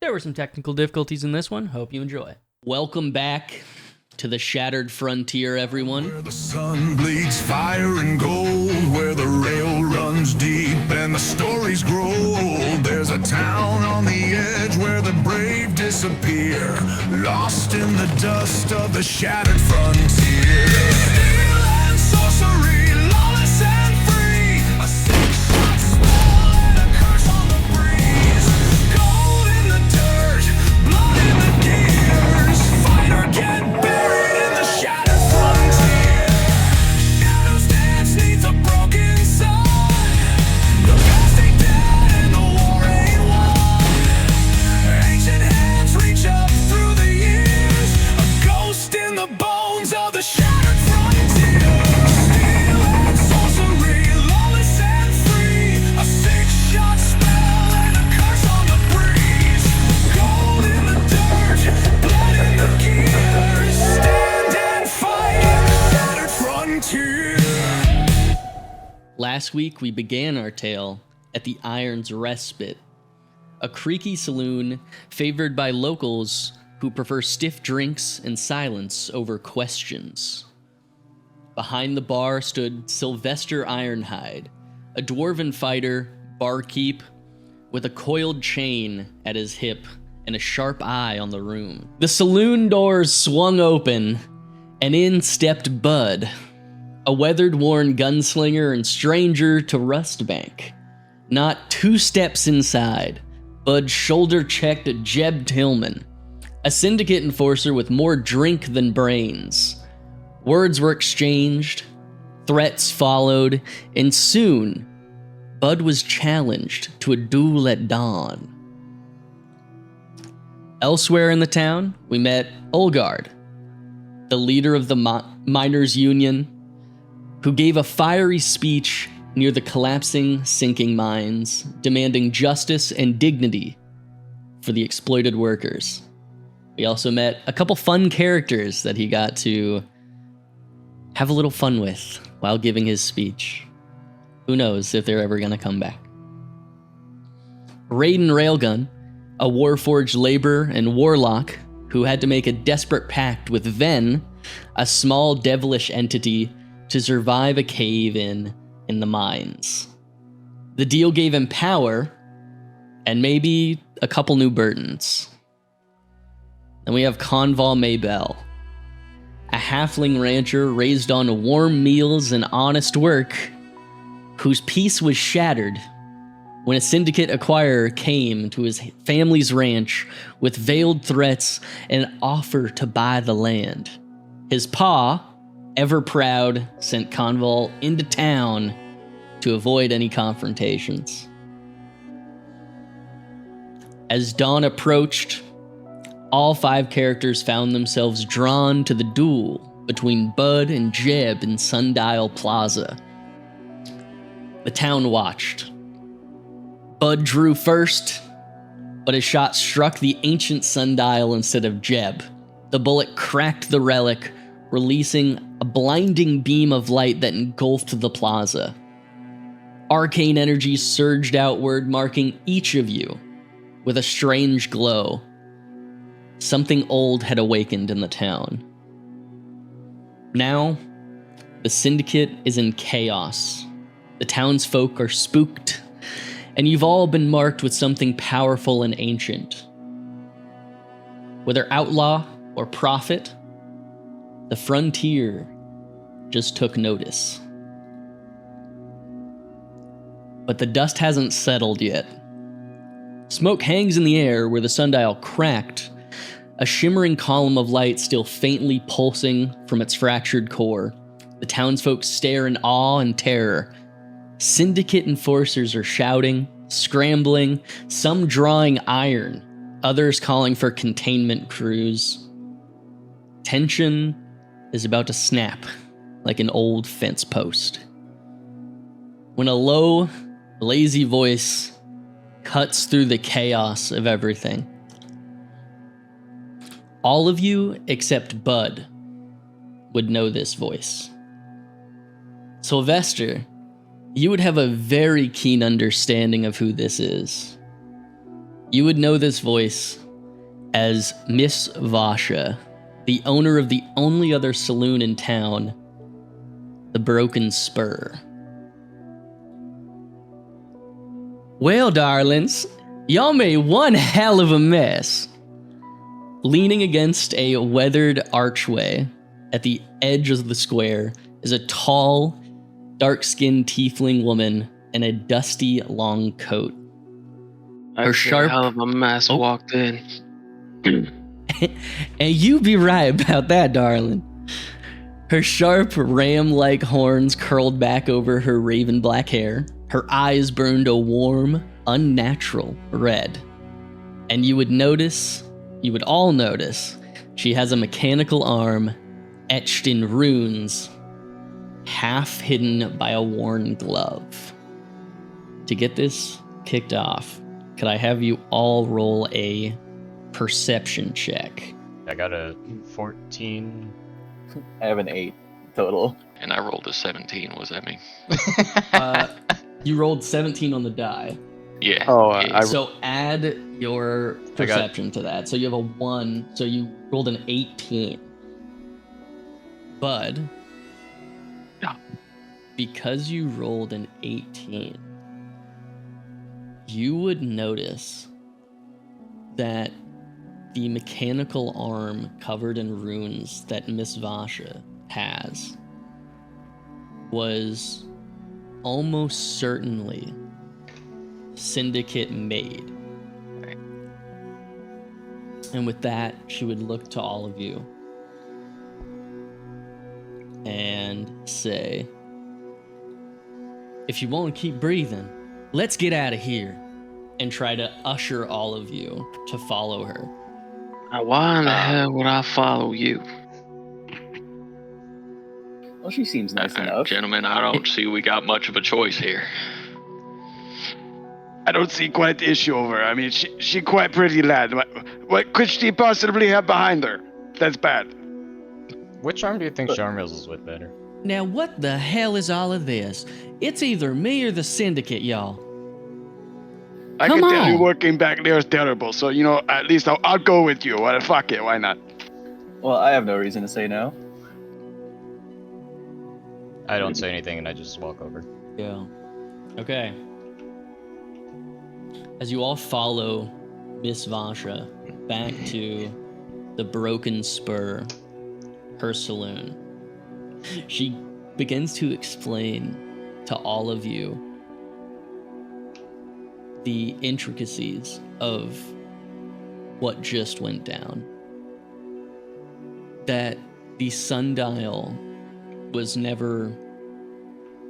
There were some technical difficulties in this one. Hope you enjoy. Welcome back to the Shattered Frontier, everyone. Where the sun bleeds fire and gold, where the rail runs deep and the stories grow. There's a town on the edge where the brave disappear, lost in the dust of the shattered frontier. Steel and sorcery, lawless and free, a six-shot spell and a curse on the breeze. Gold in the dirt, blood in the gears, fight or get buried in the shattered frontier. Shadows dance needs a broken sun. The past ain't dead and the war ain't won. Ancient hands reach up through the years, a ghost in the bones of the shattered frontier. Steel and sorcery, lawless and free, a six-shot spell and a curse on the breeze. Gold in the dirt, blood in the gears, stand and fight in the shattered frontier. Last week, we began our tale at the Iron's Respite, a creaky saloon favored by locals who prefer stiff drinks and silence over questions. Behind the bar stood Sylvester Ironhide, a dwarven fighter, barkeep, with a coiled chain at his hip and a sharp eye on the room. The saloon doors swung open, and in stepped Bud, a weathered-worn gunslinger and stranger to Rustbank. Not 2 steps inside, Bud shoulder-checked Jeb Tillman, a Syndicate Enforcer with more drink than brains. Words were exchanged, threats followed, and soon, Bud was challenged to a duel at dawn. Elsewhere in the town, we met Olgard, the leader of the Miners' Union, who gave a fiery speech near the collapsing, sinking mines, demanding justice and dignity for the exploited workers. We also met a couple fun characters that he got to have a little fun with while giving his speech. Who knows if they're ever going to come back. Raiden Railgun, a Warforged laborer and warlock who had to make a desperate pact with Ven, a small devilish entity, to survive a cave-in the mines. The deal gave him power and maybe a couple new burdens. Then we have Conval Maybell, a halfling rancher raised on warm meals and honest work, whose peace was shattered when a syndicate acquirer came to his family's ranch with veiled threats and an offer to buy the land. His pa, ever proud, sent Conval into town to avoid any confrontations. As dawn approached, all 5 characters found themselves drawn to the duel between Bud and Jeb in Sundial Plaza. The town watched. Bud drew first, but his shot struck the ancient sundial instead of Jeb. The bullet cracked the relic, releasing a blinding beam of light that engulfed the plaza. Arcane energy surged outward, marking each of you with a strange glow. Something old had awakened in the town. Now, the Syndicate is in chaos. The townsfolk are spooked, and you've all been marked with something powerful and ancient. Whether outlaw or prophet, the frontier just took notice. But the dust hasn't settled yet. Smoke hangs in the air where the sundial cracked, a shimmering column of light still faintly pulsing from its fractured core. The townsfolk stare in awe and terror. Syndicate enforcers are shouting, scrambling, some drawing iron, others calling for containment crews. Tension is about to snap like an old fence post, when a low, lazy voice cuts through the chaos of everything. All of you except Bud would know this voice. Sylvester, you would have a very keen understanding of who this is. You would know this voice as Miss Vasha, the owner of the only other saloon in town, the Broken Spur. Well, darlings, y'all made one hell of a mess. Leaning against a weathered archway at the edge of the square is a tall, dark-skinned tiefling woman in a dusty, long coat. Her sharp hell of a mess walked in. And you be right about that, darling. Her sharp, ram-like horns curled back over her raven black hair. Her eyes burned a warm, unnatural red. And you would all notice, she has a mechanical arm etched in runes, half hidden by a worn glove. To get this kicked off, could I have you all roll a perception check? I got a 14. I have an 8 total. And I rolled a 17. What does that mean? You rolled 17 on the die. Yeah. Oh, yeah. So add your perception to that. So you have a 1, so you rolled an 18. Bud, Yeah. because you rolled an 18, you would notice that the mechanical arm covered in runes that Miss Vasha has was almost certainly Syndicate made. Right. And with that, she would look to all of you and say, if you want to keep breathing, let's get out of here, and try to usher all of you to follow her. Now, why in the hell would I follow you? Well, she seems nice enough. Gentlemen, I don't see we got much of a choice here. I don't see quite the issue over her. I mean, she quite pretty lad. What could she possibly have behind her? That's bad. Which arm do you think Charmills is with better? Now, what the hell is all of this? It's either me or the Syndicate, y'all. I Come can tell you on. working back there is terrible, so, at least I'll go with you. Well, fuck it, why not? Well, I have no reason to say no. I don't say anything and I just walk over. Yeah. Okay. As you all follow Miss Vasha back to the Broken Spur, her saloon, she begins to explain to all of you the intricacies of what just went down. That the sundial was never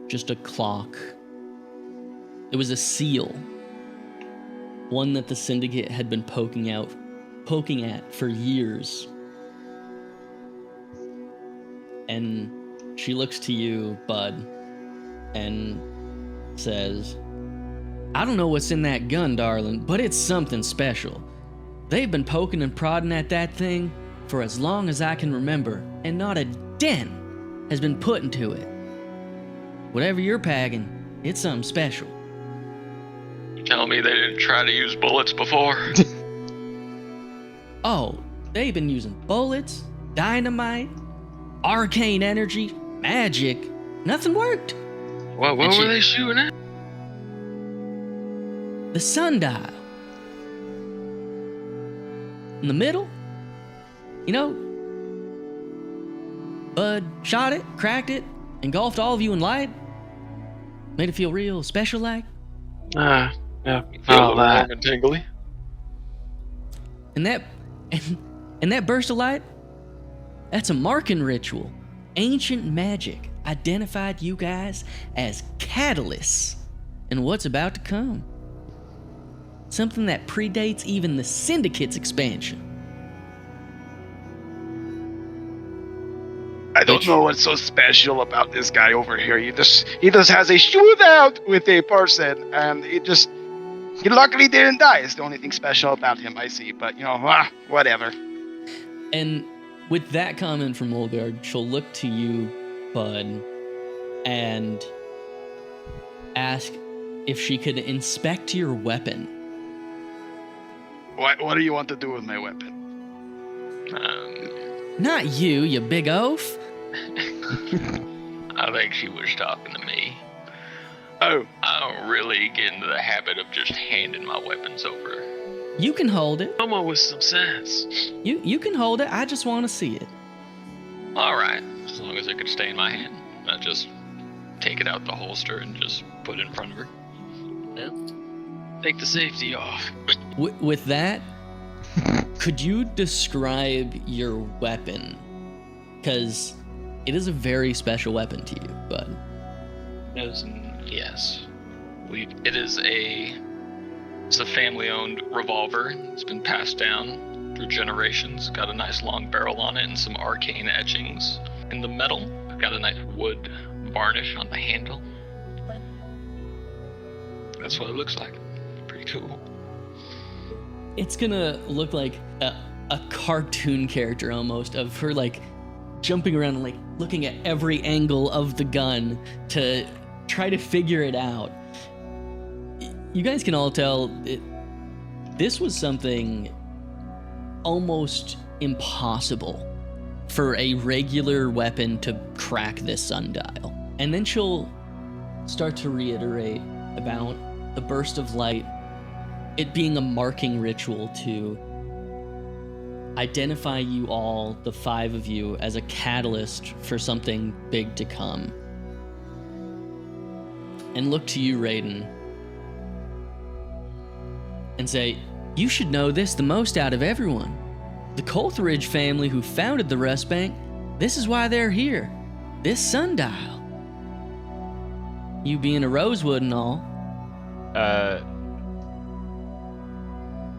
just a clock. It was a seal. One that the Syndicate had been poking at for years. And she looks to you, Bud, and says, I don't know what's in that gun, darling, but it's something special. They've been poking and prodding at that thing for as long as I can remember, and not a dent has been put into it. Whatever you're packing, it's something special. You telling me they didn't try to use bullets before? Oh, they've been using bullets, dynamite, arcane energy, magic. Nothing worked. What were they shooting at? The sundial. In the middle, Bud shot it, cracked it, engulfed all of you in light. Made it feel real special like. Yeah. Oh, Feel warm and tingly. And that burst of light, that's a marking ritual. Ancient magic identified you guys as catalysts in what's about to come. Something that predates even the Syndicate's expansion. I don't know what's so special about this guy over here. He just has a shootout with a person, and he luckily didn't die. It's the only thing special about him I see, but whatever. And with that comment from Olgard, she'll look to you, Bud, and ask if she could inspect your weapon. What do you want to do with my weapon? Not you big oaf. I think she was talking to me. Oh, I don't really get into the habit of just handing my weapons over. You can hold it. Someone with some sense. You can hold it. I just want to see it. All right, as long as it could stay in my hand. I just take it out the holster and just put it in front of her. Take the safety off. With that, could you describe your weapon? Because it is a very special weapon to you, bud. Yes. It's a family-owned revolver. It's been passed down through generations. Got a nice long barrel on it and some arcane etchings in the metal. Got a nice wood varnish on the handle. That's what it looks like. Pretty cool. It's gonna look like a cartoon character almost, of her like jumping around and like looking at every angle of the gun to try to figure it out. You guys can all tell this was something almost impossible for a regular weapon to crack this sundial. And then she'll start to reiterate about the burst of light, it being a marking ritual to identify you all, the 5 of you, as a catalyst for something big to come. And look to you, Raiden, and say, you should know this the most out of everyone. The Coleridge family who founded the Rust Bank, this is why they're here. This sundial. You being a rosewood and all.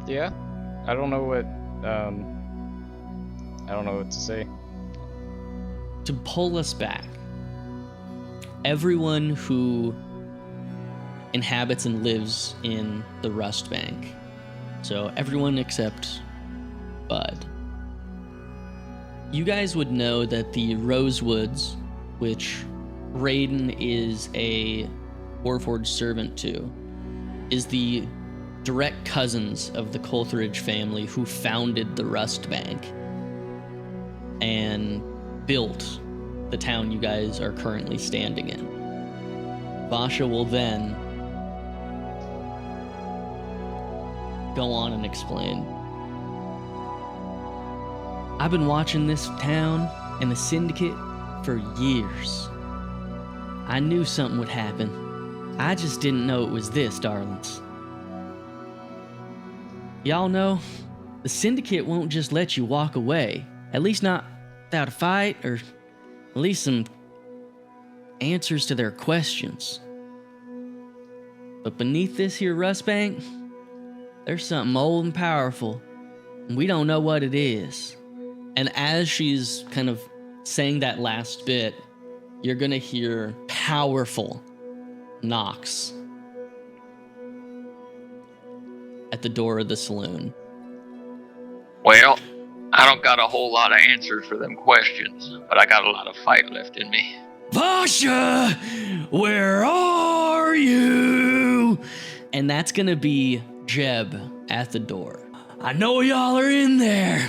Yeah. I don't know what to say. To pull us back, everyone who inhabits and lives in the Rust Bank, so everyone except Bud, you guys would know that the Rosewoods, which Raiden is a Warforged servant to, is the direct cousins of the Coleridge family who founded the Rust Bank and built the town you guys are currently standing in. Vasha will then go on and explain. I've been watching this town and the Syndicate for years. I knew something would happen. I just didn't know it was this, darlings. Y'all know, the Syndicate won't just let you walk away. At least not without a fight, or at least some answers to their questions. But beneath this here Rust Bank, there's something old and powerful, and we don't know what it is. And as she's kind of saying that last bit, you're gonna hear powerful knocks at the door of the saloon. Well, I don't got a whole lot of answers for them questions, but I got a lot of fight left in me. Vasha, where are you? And that's gonna be Jeb at the door. I know y'all are in there.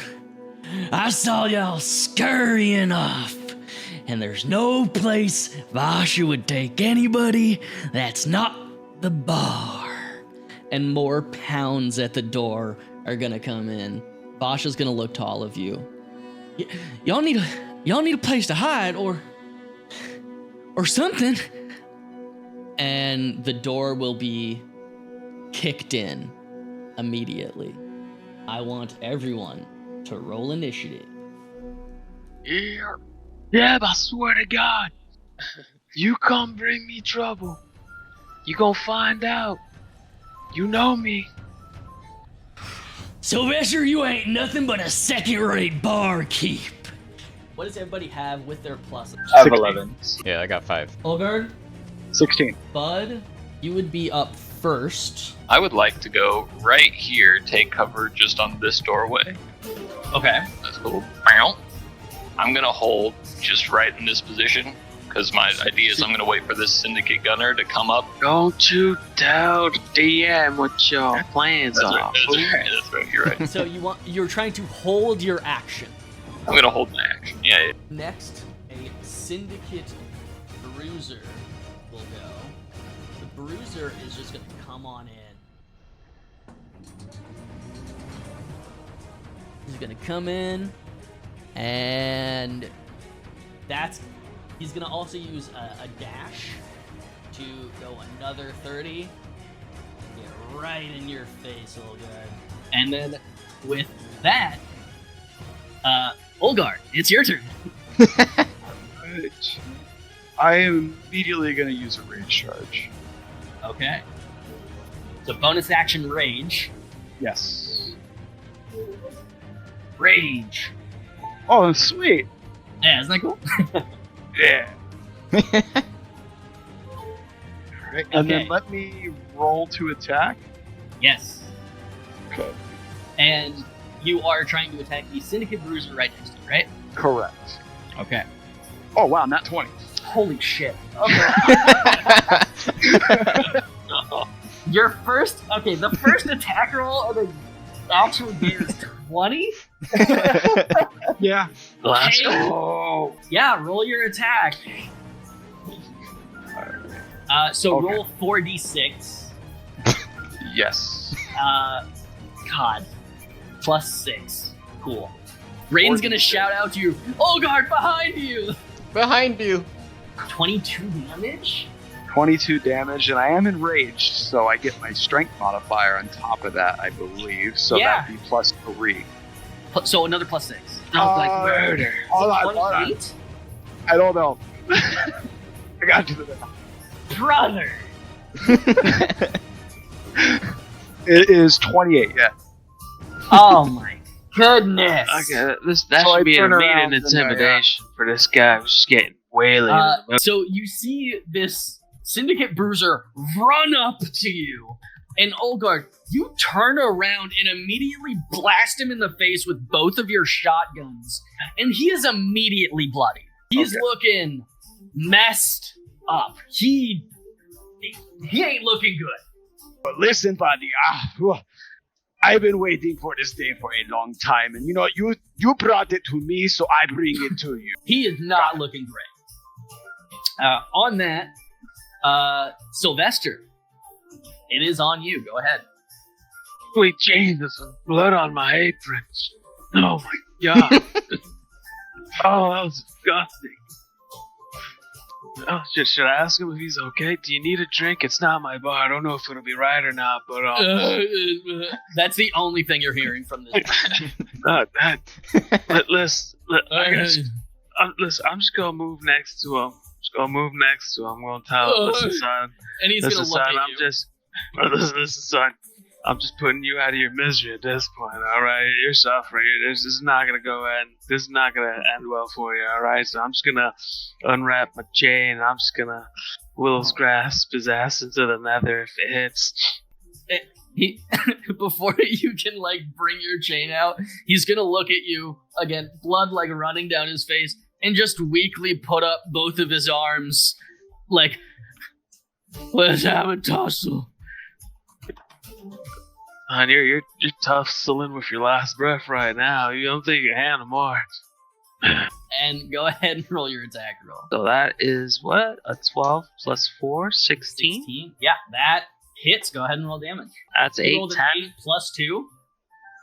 I saw y'all scurrying off. And there's no place Vasha would take anybody that's not the bar. And more pounds at the door are gonna come in. Vasha's gonna look to all of you. Y'all need a place to hide or something. And the door will be kicked in immediately. I want everyone to roll initiative. Yeah. Jeb, I swear to God. You come bring me trouble. You gon' find out. You know me. Sylvester, you ain't nothing but a second-rate barkeep. What does everybody have with their pluses? I have 11. Yeah, I got 5. Olgard, 16. Bud, you would be up first. I would like to go right here, take cover just on this doorway. Okay. That's cool. Bow. I'm gonna hold just right in this position, Because my idea is I'm going to wait for this Syndicate gunner to come up. Don't you tell the DM what your plans That's are. right, that's right, you're right. So you're trying to hold your action. I'm going to hold my action. Yeah. Next, a Syndicate Bruiser will go. The Bruiser is just going to come on in. He's going to come in, and he's going to also use a dash to go another 30. Get right in your face, little guy. And then with that, Olgard, it's your turn. Right. I am immediately going to use a rage charge. Okay. So bonus action rage. Yes. Rage. Oh, sweet. Yeah, isn't that cool? Yeah. Alright, and Okay. then let me roll to attack. Yes. Okay. And you are trying to attack the Syndicate Bruiser right next to you, right? Correct. Okay. Oh, wow, not 20. Holy shit. Okay. The first attack roll of the actual game is 20? Yeah. Let's Okay. go. Yeah, roll your attack. So Okay. roll 4d6. Yes. God. Plus 6. Cool. Raiden's gonna shout out to you, Olgard, behind you! Behind you. 22 damage? 22 damage, and I am enraged, so I get my strength modifier on top of that, I believe. So Yeah. that'd be plus 3. So another plus 6. Sounds like murder. Hold on. 28? I don't know. I got to do that. Brother! It is 28, yeah. Oh my goodness! Okay, that So I should be turn an around immediate and I, intimidation for this guy who's just getting waylaid. So you see this Syndicate Bruiser run up to you, and Olgard, you turn around and immediately blast him in the face with both of your shotguns, and he is immediately bloody. He's Okay. looking messed up. He ain't looking good. But listen, buddy, I've been waiting for this day for a long time, and you brought it to me, so I bring it to you. He is not looking great. On that, Sylvester, it is on you. Go ahead. Sweet Jesus, some blood on my apron. Oh my god. Oh, that was disgusting. Oh, should I ask him if he's okay? Do you need a drink? It's not my bar. I don't know if it'll be right or not, but That's the only thing you're hearing from this. listen, I'm just gonna move next to him. I'm gonna tell him, listen, son. And he's Listen, gonna look son, at you. listen, son. I'm just putting you out of your misery at this point, alright? You're suffering. This is not gonna this is not gonna end well for you, alright? So I'm just gonna unwrap my chain, and I'm just gonna Will's grasp his ass into the nether if it hits. He, before you can bring your chain out, he's gonna look at you again, blood running down his face, and just weakly put up both of his arms, let's have a tussle. Man, you're tough still with your last breath right now. You don't think you can handle more. And go ahead and roll your attack roll. So that is what? A 12 plus 4, 16? 16. Yeah, that hits. Go ahead and roll damage. That's You 8, rolled an 10. 8 plus 2.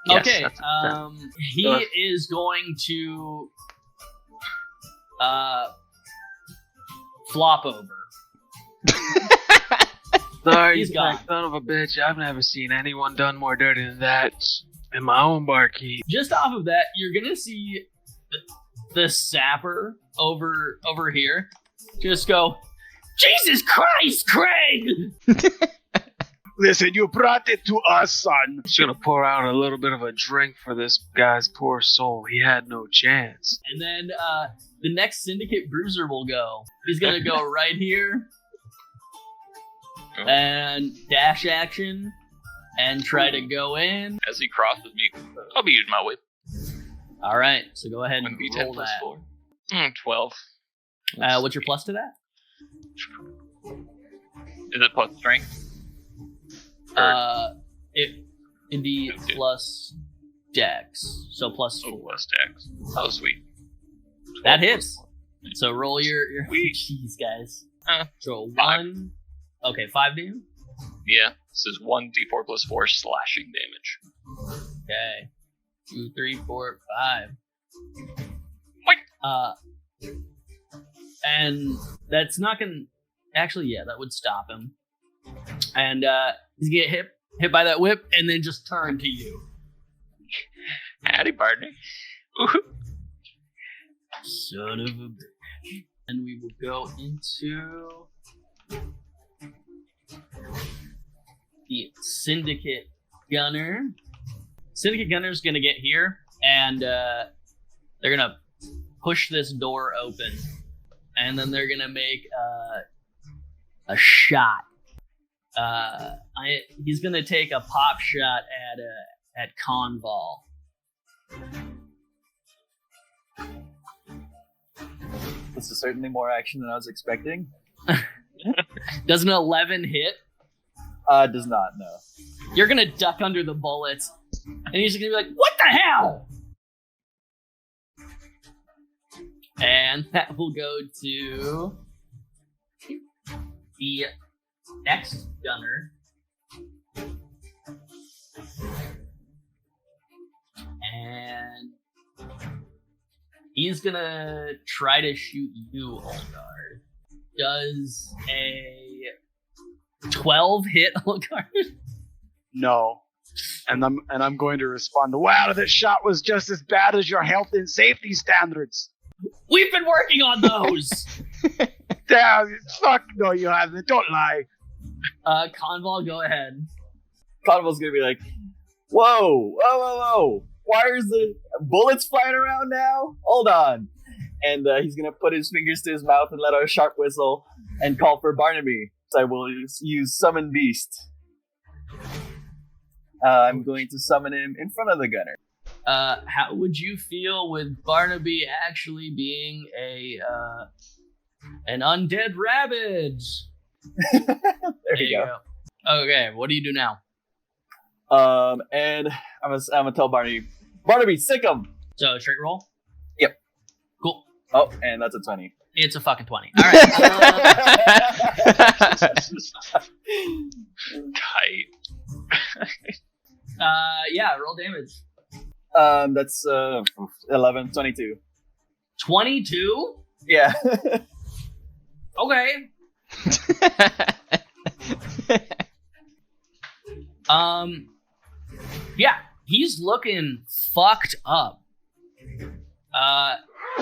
Yes, Okay, that's a 10. he is going to flop over. Sorry, He's you gone. son of a bitch. I've never seen anyone done more dirty than that in my own barkeep. Just off of that, you're gonna see the sapper over here just go, Jesus Christ, Craig! Listen, you brought it to us, son. I'm just gonna pour out a little bit of a drink for this guy's poor soul. He had no chance. And then the next Syndicate Bruiser will go. He's gonna go right here and dash action and try to go in. As he crosses me, I'll be using my whip. All right, so go ahead and Be roll 10 plus that. 4. 12. What's your plus to that? Is it plus strength? It'd be plus dex, so plus 4. Plus dex. Oh, sweet. That hits. So roll your Sweet. jeez, guys. So 5. 1. Okay, 5 damage. Yeah, this is 1d4 plus 4 slashing damage. Okay. 2, 3, 4, 5. Wait. And that's not gonna. Actually, yeah, that would stop him. And he's gonna get hit by that whip, and then just turn to you. Howdy, partner. Ooh. Son of a bitch. And we will go into the Syndicate Gunner. Syndicate Gunner's gonna get here, and they're gonna push this door open, and then they're gonna make a shot. He's gonna take a pop shot at Conval. This is certainly more action than I was expecting. Does an 11 hit? Does not, no. You're gonna duck under the bullets, and he's gonna be like, "What the hell?" And that will go to the next gunner. And he's gonna try to shoot you, Olgard. Does a 12 hit, Olgard? No. And I'm going to respond, wow, this shot was just as bad as your health and safety standards. We've been working on those! Damn, fuck no you haven't, don't lie. Conval, go ahead. Conval's gonna be like, whoa. Why is the bullets flying around now? Hold on. And he's gonna put his fingers to his mouth and let out a sharp whistle and call for Barnaby. So I will use Summon Beast. I'm going to summon him in front of the gunner. How would you feel with Barnaby actually being an undead rabbit? There you go. Okay, what do you do now? And I'm gonna tell Barnaby, sick him. So straight roll. Yep. Cool. Oh, and that's a 20. It's a fucking 20. All right. Tight. Yeah, roll damage. That's 11, 22. 22. Yeah. Okay. Yeah, he's looking fucked up.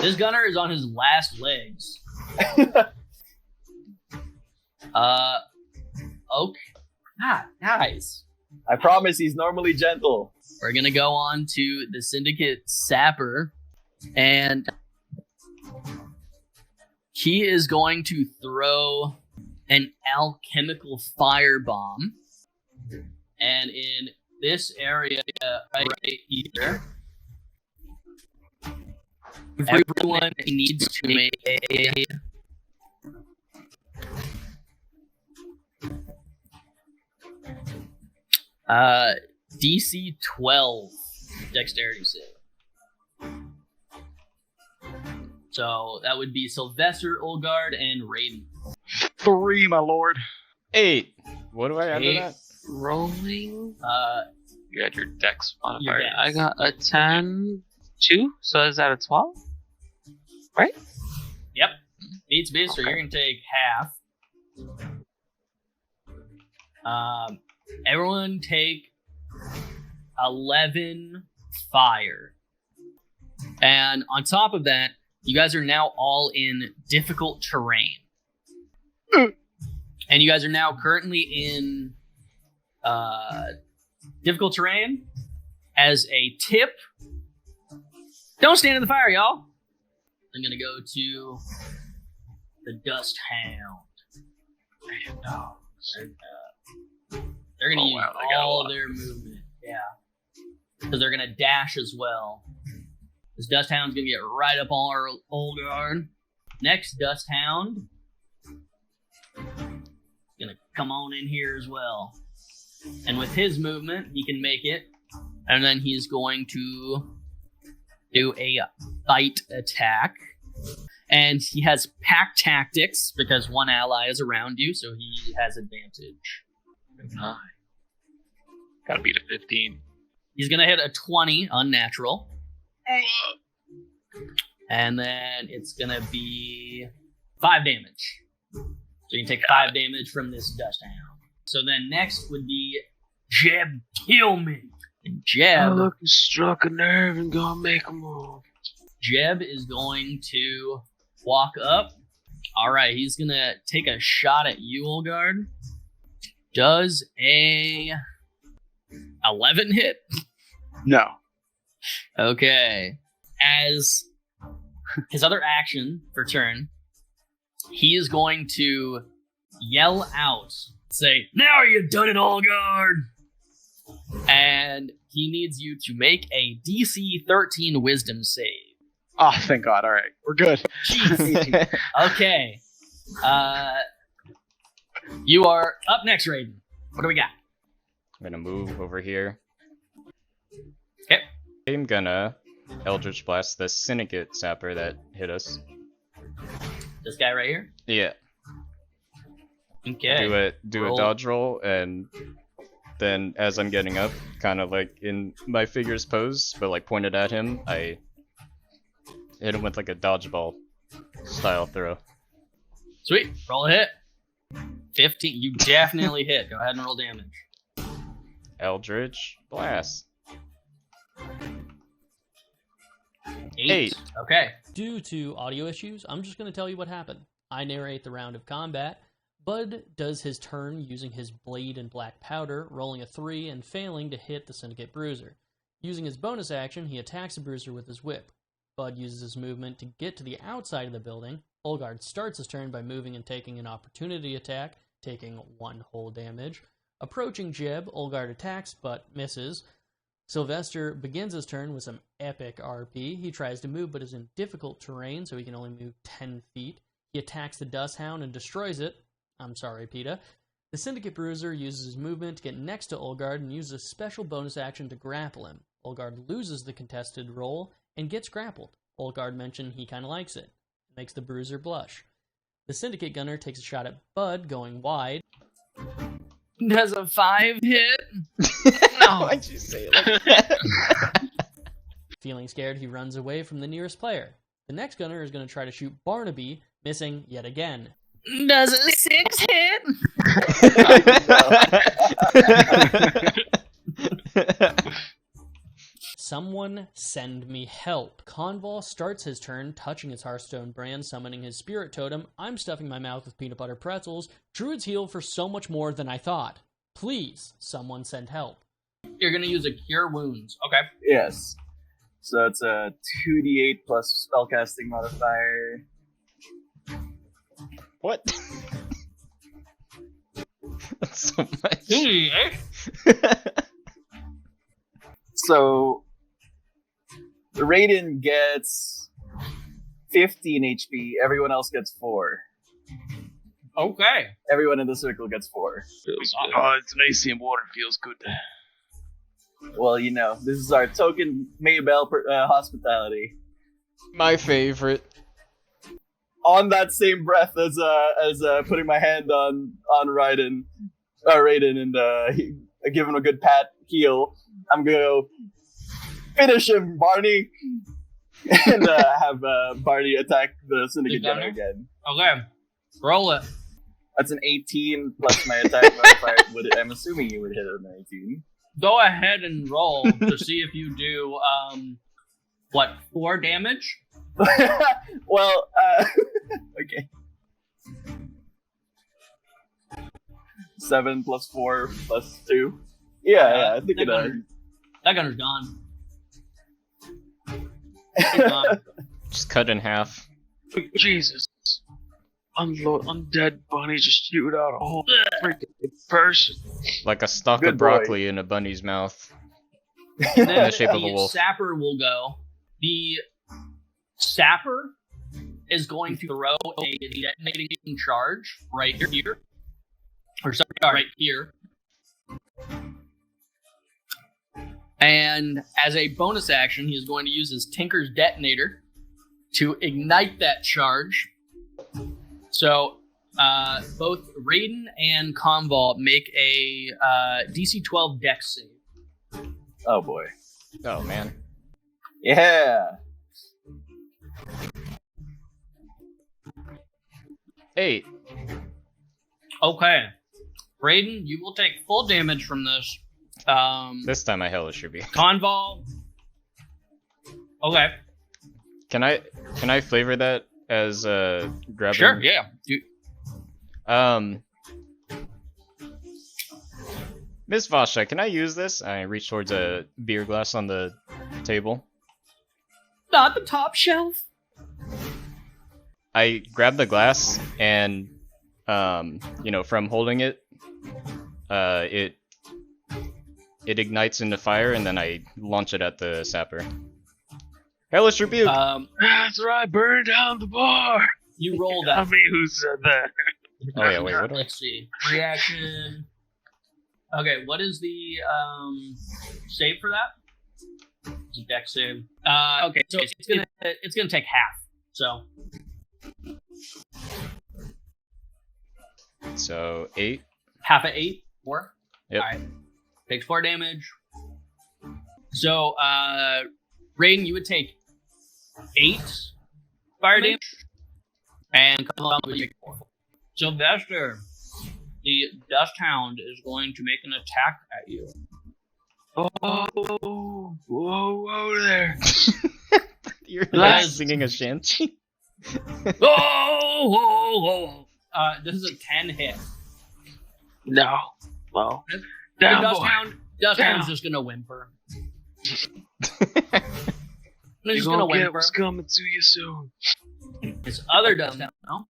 This gunner is on his last legs. Okay. Guys. I promise he's normally gentle. We're gonna go on to the Syndicate Sapper, and he is going to throw an alchemical firebomb. And in this area right here, everyone needs to make a DC 12 dexterity save. So that would be Sylvester, Olgard, and Raiden. 3, my lord. 8. What do I add to that? Rolling. You had your dex modifier. Your dex. I got a 10, 2. So is that a 12? Right? Yep. Beats beast, so you're gonna take half. Everyone take 11 fire. And on top of that, you guys are now all in difficult terrain. And you guys are now currently in difficult terrain. As a tip, don't stand in the fire, y'all. I'm gonna go to the Dust Hound. And, they're gonna use all their movement. Yeah. Because they're gonna dash as well. This Dust Hound's gonna get right up on our Olgard. Next Dust Hound. Gonna come on in here as well. And with his movement, he can make it. And then he's going to do a bite attack. And he has pack tactics because one ally is around you, so he has advantage. Nice. Gotta beat a 15. He's gonna hit a 20 unnatural. And then it's gonna be 5 damage. So you can take 5 damage from this Dust Hound. So then next would be Jeb Tillman. And Jeb... Look, he struck a nerve and gonna make a move. Jeb is going to walk up. Alright, he's gonna take a shot at you, Olgard. Does a 11 hit? No. Okay. As his other action for turn, he is going to yell out, say, "Now you've done it, Olgard!" And he needs you to make a DC 13 Wisdom save. Oh, thank God. All right. We're good. Jeez. Okay. You are up next, Raiden. What do we got? I'm gonna move over here. Okay. I'm gonna Eldritch Blast the Syndicate Sapper that hit us. This guy right here? Yeah. Okay. Do Roll. a dodge roll, and then as I'm getting up, kind of like in my figure's pose, but like pointed at him, I hit him with like a dodgeball style throw. Sweet. Roll a hit. 15. You definitely hit. Go ahead and roll damage. Eldritch Blast. 8. Okay. Due to audio issues, I'm just going to tell you what happened. I narrate the round of combat. Bud does his turn using his blade and black powder, rolling a 3 and failing to hit the Syndicate Bruiser. Using his bonus action, he attacks the Bruiser with his whip. Bud uses his movement to get to the outside of the building. Olgard starts his turn by moving and taking an opportunity attack, taking 1 whole damage. Approaching Jeb, Olgard attacks but misses. Sylvester begins his turn with some epic RP. He tries to move but is in difficult terrain, so he can only move 10 feet. He attacks the Dust Hound and destroys it. I'm sorry, PETA. The Syndicate Bruiser uses his movement to get next to Olgard and uses a special bonus action to grapple him. Olgard loses the contested roll and gets grappled. Olgard mentioned he kind of likes it. It makes the Bruiser blush. The Syndicate Gunner takes a shot at Bud, going wide. Does a 5 hit? No. Why'd you say it like that? Feeling scared, he runs away from the nearest player. The next gunner is going to try to shoot Barnaby, missing yet again. Does a 6 hit? Someone send me help. Conval starts his turn, touching his Hearthstone brand, summoning his Spirit Totem. I'm stuffing my mouth with peanut butter pretzels. Druids heal for so much more than I thought. Please, someone send help. You're going to use a Cure Wounds. Okay. Yes. So it's a 2d8 plus spellcasting modifier. What? That's so much. 2d8? So Raiden gets 15 HP. Everyone else gets 4. Okay. Everyone in the circle gets 4. Oh, it's an AC and water. Feels good. Well, you know, this is our token Maybell hospitality. My favorite. On that same breath as putting my hand on Raiden, and give him a good pat heel, I'm gonna go finish him, Barney, and have Barney attack the Syndicate Gunner again. Okay. Roll it. That's an 18 plus my attack modifier. I'm assuming you would hit an 18. Go ahead and roll to see if you do, 4 damage? Well, okay. 7 plus 4 plus 2. Yeah, I think it does. That gunner's gone. He's gone. Just cut in half. Jesus. Undead bunny just shoot out a whole freaking person. Like a stalk Good of broccoli in a bunny's mouth. And In then the shape of a the wolf. Sapper will go. The Sapper is going to throw a detonating charge right here. Or sorry, right here. And as a bonus action, he is going to use his Tinker's Detonator to ignite that charge. So both Raiden and Conval make a DC 12 Dex save. Oh boy. Oh man. Yeah. 8. Okay. Raiden, you will take full damage from this. This time I hellish should be. Conval. Okay. Can I flavor that as grabbing? Sure, yeah. Miss Vasha, can I use this? I reach towards a beer glass on the table. Not the top shelf. I grab the glass and, from holding it, it ignites into fire, and then I launch it at the sapper. Hellish Rebuke! That's right, burn down the bar! You roll Tell that. me who said that. Oh yeah, wait, what do I... Let's see. Reaction. Okay, what is the save for that? It's a dex save. Okay, so it's gonna take half. So 8. Half of 8, 4. Yep. All right. Takes 4 damage. So Raiden, you would take 8 fire damage, and Conval would take 4. Sylvester, the Dust Hound is going to make an attack at you. Whoa there. You're Like singing a shanty? Whoa! This is a 10 hit. No. Well, The down, Dust boy. Hound's Down. just gonna whimper. He's You're just gonna gonna get whimper. what's coming to you soon. This other Dust Hound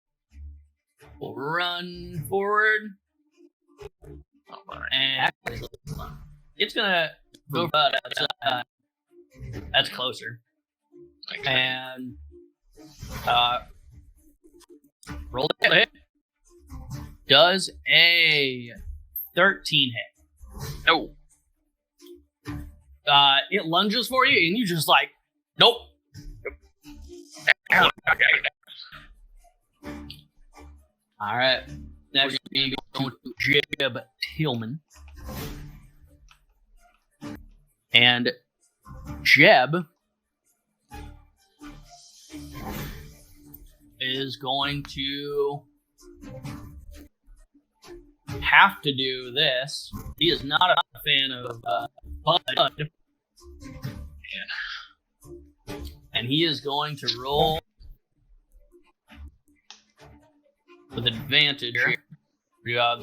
will run forward. And it's gonna go for that's closer. And roll the hit. Does a 13 hit. No. It lunges for you, and you just like, nope. All right. Next, we go to Jeb Tillman. And Jeb is going to have to do this. He is not a fan of Bud. And he is going to roll with advantage. You have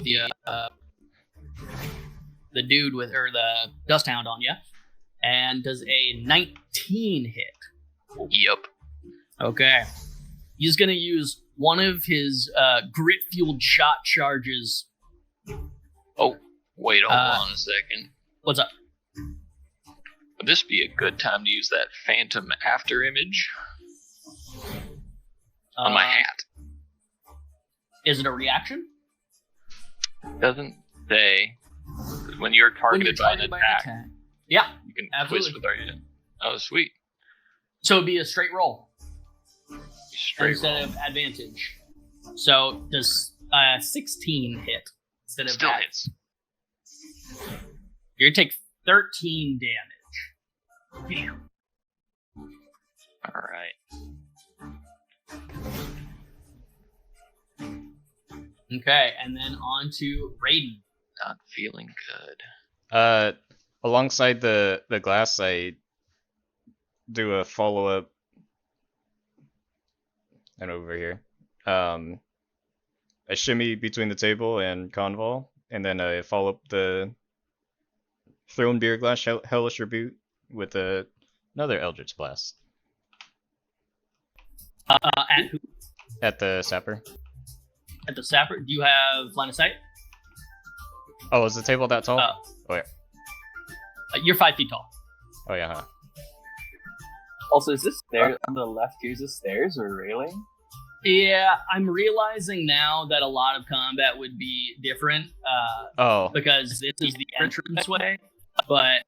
the dude with, or the Dust Hound on you. And does a 19 hit. Yep. Okay. He's going to use one of his grit-fueled shot charges. Oh, wait, hold on a second. What's up? Would this be a good time to use that phantom after image on my hat? Is it a reaction? Doesn't say. When you're targeted by an attack, Yeah, you can absolutely. twist with our unit. Oh, sweet. So it'd be a straight roll Straight instead roll. of advantage. So does 16 hit instead of Still that? hits. You're gonna take 13 damage. Alright. Okay, and then on to Raiden. Not feeling good. Alongside the glass, I do a follow-up. And over here. I shimmy between the table and Conval, and then I follow up the thrown beer glass hellish reboot with another Eldritch Blast. At who? At the sapper. At the sapper. Do you have line of sight? Oh, is the table that tall? Oh yeah. You're 5 feet tall. Oh yeah, huh. Also, is this stairs on the left here? Is this stairs or railing? Yeah, I'm realizing now that a lot of combat would be different. Oh. Because this is the entranceway, but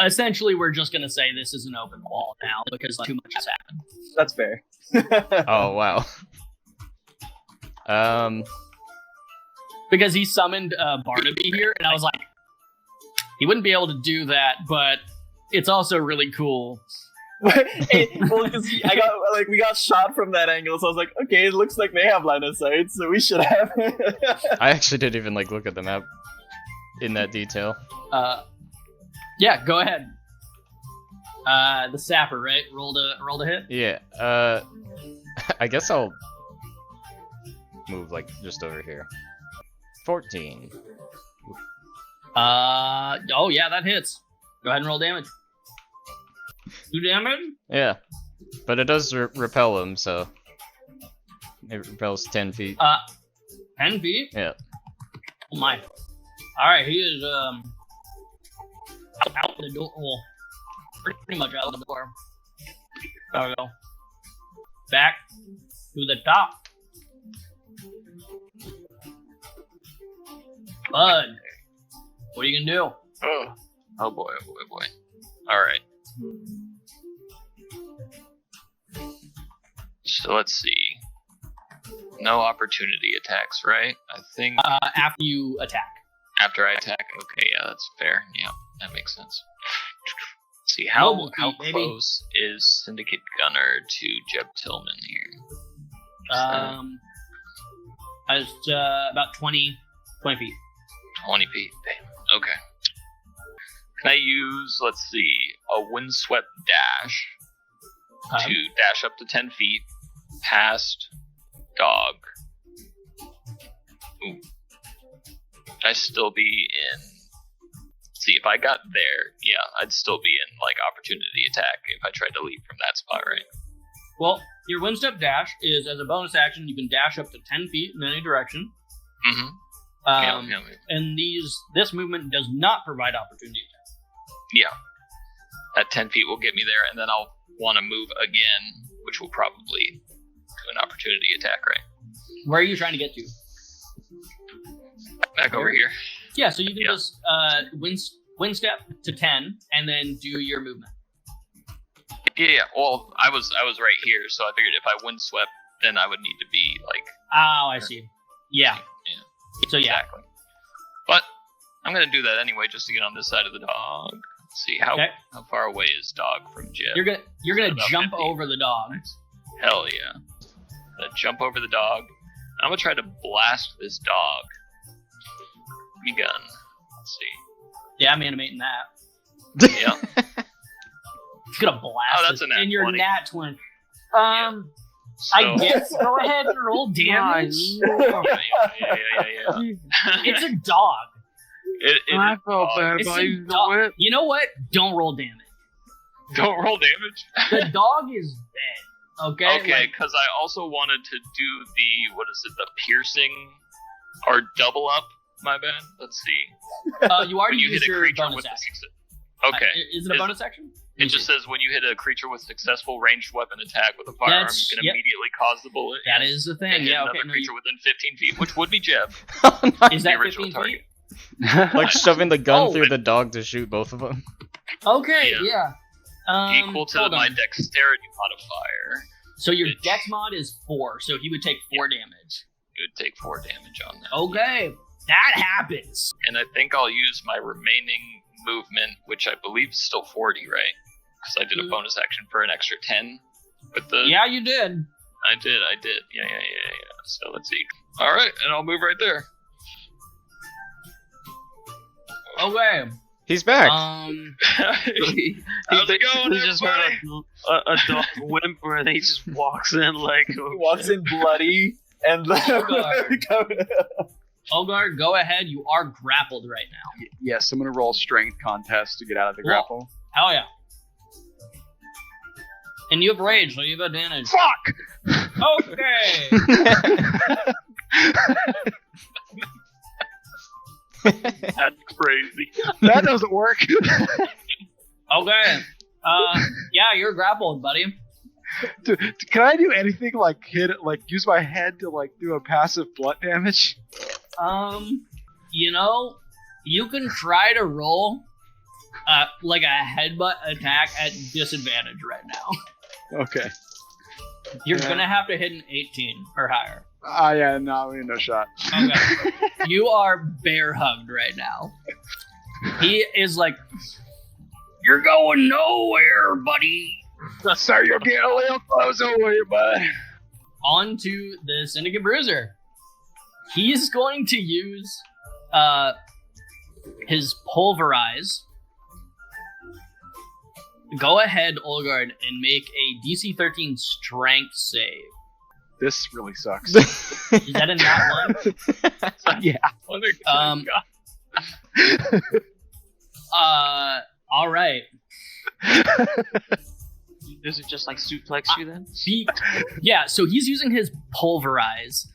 essentially we're just gonna say this is an open wall now because too much has happened. That's fair. Oh, wow. Because he summoned Barnaby here, and I was like, he wouldn't be able to do that, but it's also really cool. Because we got shot from that angle, so I was like, okay, it looks like they have line of sight, so we should have. I actually didn't even like look at the map in that detail. Yeah, go ahead. The sapper, right? Rolled a hit. Yeah. I guess I'll move like just over here. 14. Oh yeah, that hits. Go ahead and roll damage. 2 damage? Yeah, but it does repel him, so it repels 10 feet. 10 feet? Yeah. Oh my. Alright, he is, out the door. Well, pretty much out the door. There we go. Back to the top. Bud, what are you gonna do? Oh boy, oh boy, oh boy. Alright. So let's see. No opportunity attacks, right? I think After you attack. after I attack. Okay, yeah, that's fair. Yeah, that makes sense. Let's see, how Mobile feat, baby. close is Syndicate Gunner to Jeb Tillman here? It's about 20 feet. 20 feet. Damn. Okay. Can I use, let's see, a windswept dash to dash up to 10 feet past dog? Ooh. Would I still be in... See, if I got there, yeah, I'd still be in, like, opportunity attack if I tried to leave from that spot, right? Well, your one-step dash is, as a bonus action, you can dash up to 10 feet in any direction. Mm-hmm. And this movement does not provide opportunity attack. Yeah. That 10 feet will get me there, and then I'll want to move again, which will probably do an opportunity attack, right? Where are you trying to get to? Back over here. Yeah, so you can just wind step to 10 and then do your movement. Yeah. Well, I was right here, so I figured if I windswept, then I would need to be like. Oh, I see. Yeah. So yeah. Exactly. But I'm gonna do that anyway, just to get on this side of the dog. Let's see how far away is dog from Jeb. You're gonna jump 50. over the dog. Hell yeah. I'm gonna jump over the dog. I'm gonna try to blast this dog. Give me gun. Let's see. Yeah, I'm animating that. Yeah. It's gonna blast Oh, that's a nat in your 20. nat 20. So, I guess go ahead and roll damage. Yeah. It's a dog. I felt bad It's about a you. dog. You know what? Don't roll damage. Don't roll damage. The dog is dead. Okay. Okay, because I also wanted to do the piercing or double up. My bad. Let's see. You already When you used hit a your creature bonus with a action. Okay. Is it a bonus action? It just says when you hit a creature with successful ranged weapon attack with a firearm, you can immediately cause the bullet. That is the thing. And hit Yeah. another Okay. No, creature within 15 feet, which would be Jeb. is that the original 15 target. feet? Like shoving the gun Oh. through the dog to shoot both of them. Okay. Yeah. Yeah. Equal to hold my on. dexterity modifier. So your which- dex mod is 4, so he would take 4 damage. You would take 4 damage on that. Okay. That happens. And I think I'll use my remaining movement, which I believe is still 40, right? Because I did a bonus action for an extra 10. With the Yeah, you did. I did. Yeah. So let's see. All right, and I'll move right there. Okay. He's back. How's it going, He just heard everybody? a dog whimper and he just walks in like. He walks in bloody and Olgar, go ahead. You are grappled right now. Yes, I'm gonna roll a strength contest to get out of the grapple. Hell yeah. And you have rage, so you have advantage. Fuck! Okay. That's crazy. That doesn't work. Okay. Yeah, you're grappled, buddy. Can I do anything like hit it, like use my head to like do a passive blunt damage? You know, you can try to roll like a headbutt attack at disadvantage right now. Okay. You're gonna have to hit an 18 or higher. Yeah, no, no shot. Okay. You are bear hugged right now. He is like, you're going nowhere, buddy. Sir, you're getting a little close over here, bud. On to the Syndicate Bruiser. He's going to use his Pulverize. Go ahead, Olgard, and make a DC 13 Strength save. This really sucks. Is that a nat one? Yeah. All right. Does it just like suplex you then? Yeah, so he's using his Pulverize.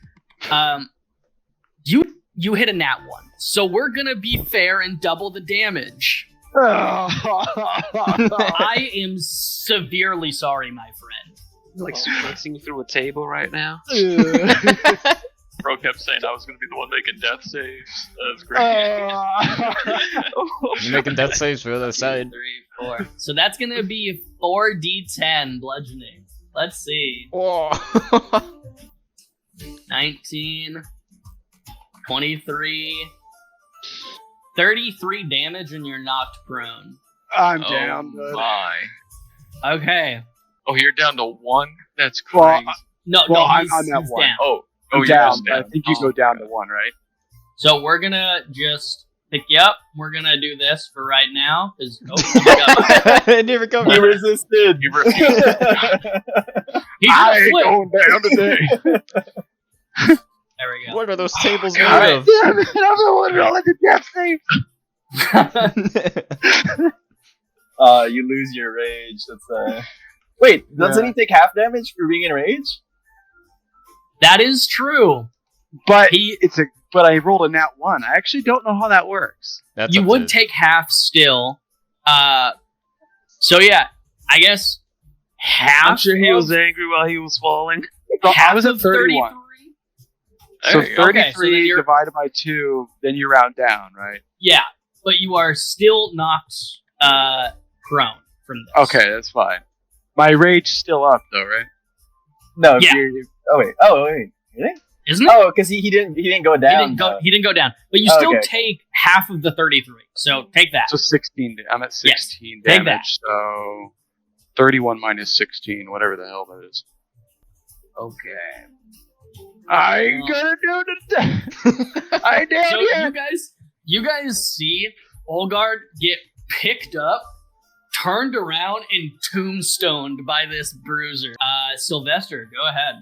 You hit a nat one, so we're gonna be fair and double the damage. I am severely sorry, my friend. Like suplexing through a table right now. Bro kept saying I was going to be the one making death saves. That's great. You're making death saves for the other side. 3, 4. So that's gonna be 4d10 bludgeoning. Let's see. 19, 23, 33 damage, and you're knocked prone. I'm down, bud. My. Okay. Oh, you're down to 1? That's Well, crazy. No, I'm he's at 1. down. Oh, I'm you're down. just I think you go down to 1, right? So we're gonna just pick you up. We're gonna do this for right now. Cause, oh my It never covered. He resisted. You refuse. He I just ain't flipped. going down today. There we go. What are those tables made Alright. of? Damn it, I'm the one rolling the death save. You lose your rage. That's Wait, doesn't he take half damage for being in rage? That is true. But He- but I rolled a nat 1. I actually don't know how that works. That's You up would to- take half still. So yeah, I guess half. I'm sure he of- was angry while he was falling. So half I was at of 31. 33? So Okay, so then 33 you're- divided by 2, then you round down, right? Yeah, but you are still knocked prone from this. Okay, that's fine. My rage is still up, though, right? No. Yeah. Oh wait. Really? Isn't it? Oh, because he didn't go down. He didn't go down, but you Oh, still okay. take half of the 33. So take that. So 16. I'm at 16 take that. damage. So 31 minus 16, whatever the hell that is. Okay. I ain't gonna do it. I ain't down So yet. you guys see Olgard get picked up, turned around, and tombstoned by this bruiser. Sylvester, go ahead.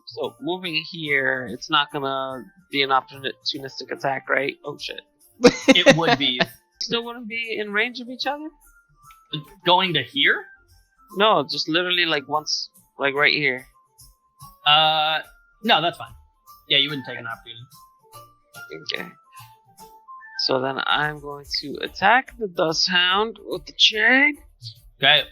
So moving here, it's not gonna be an opportunistic attack, right? Oh shit. It would be Still wouldn't be in range of each other? going to here. No, just literally like once, like right here. No, that's fine. Yeah, you wouldn't take an opportunity. Okay. So then I'm going to attack the Dust Hound with the chain. Okay,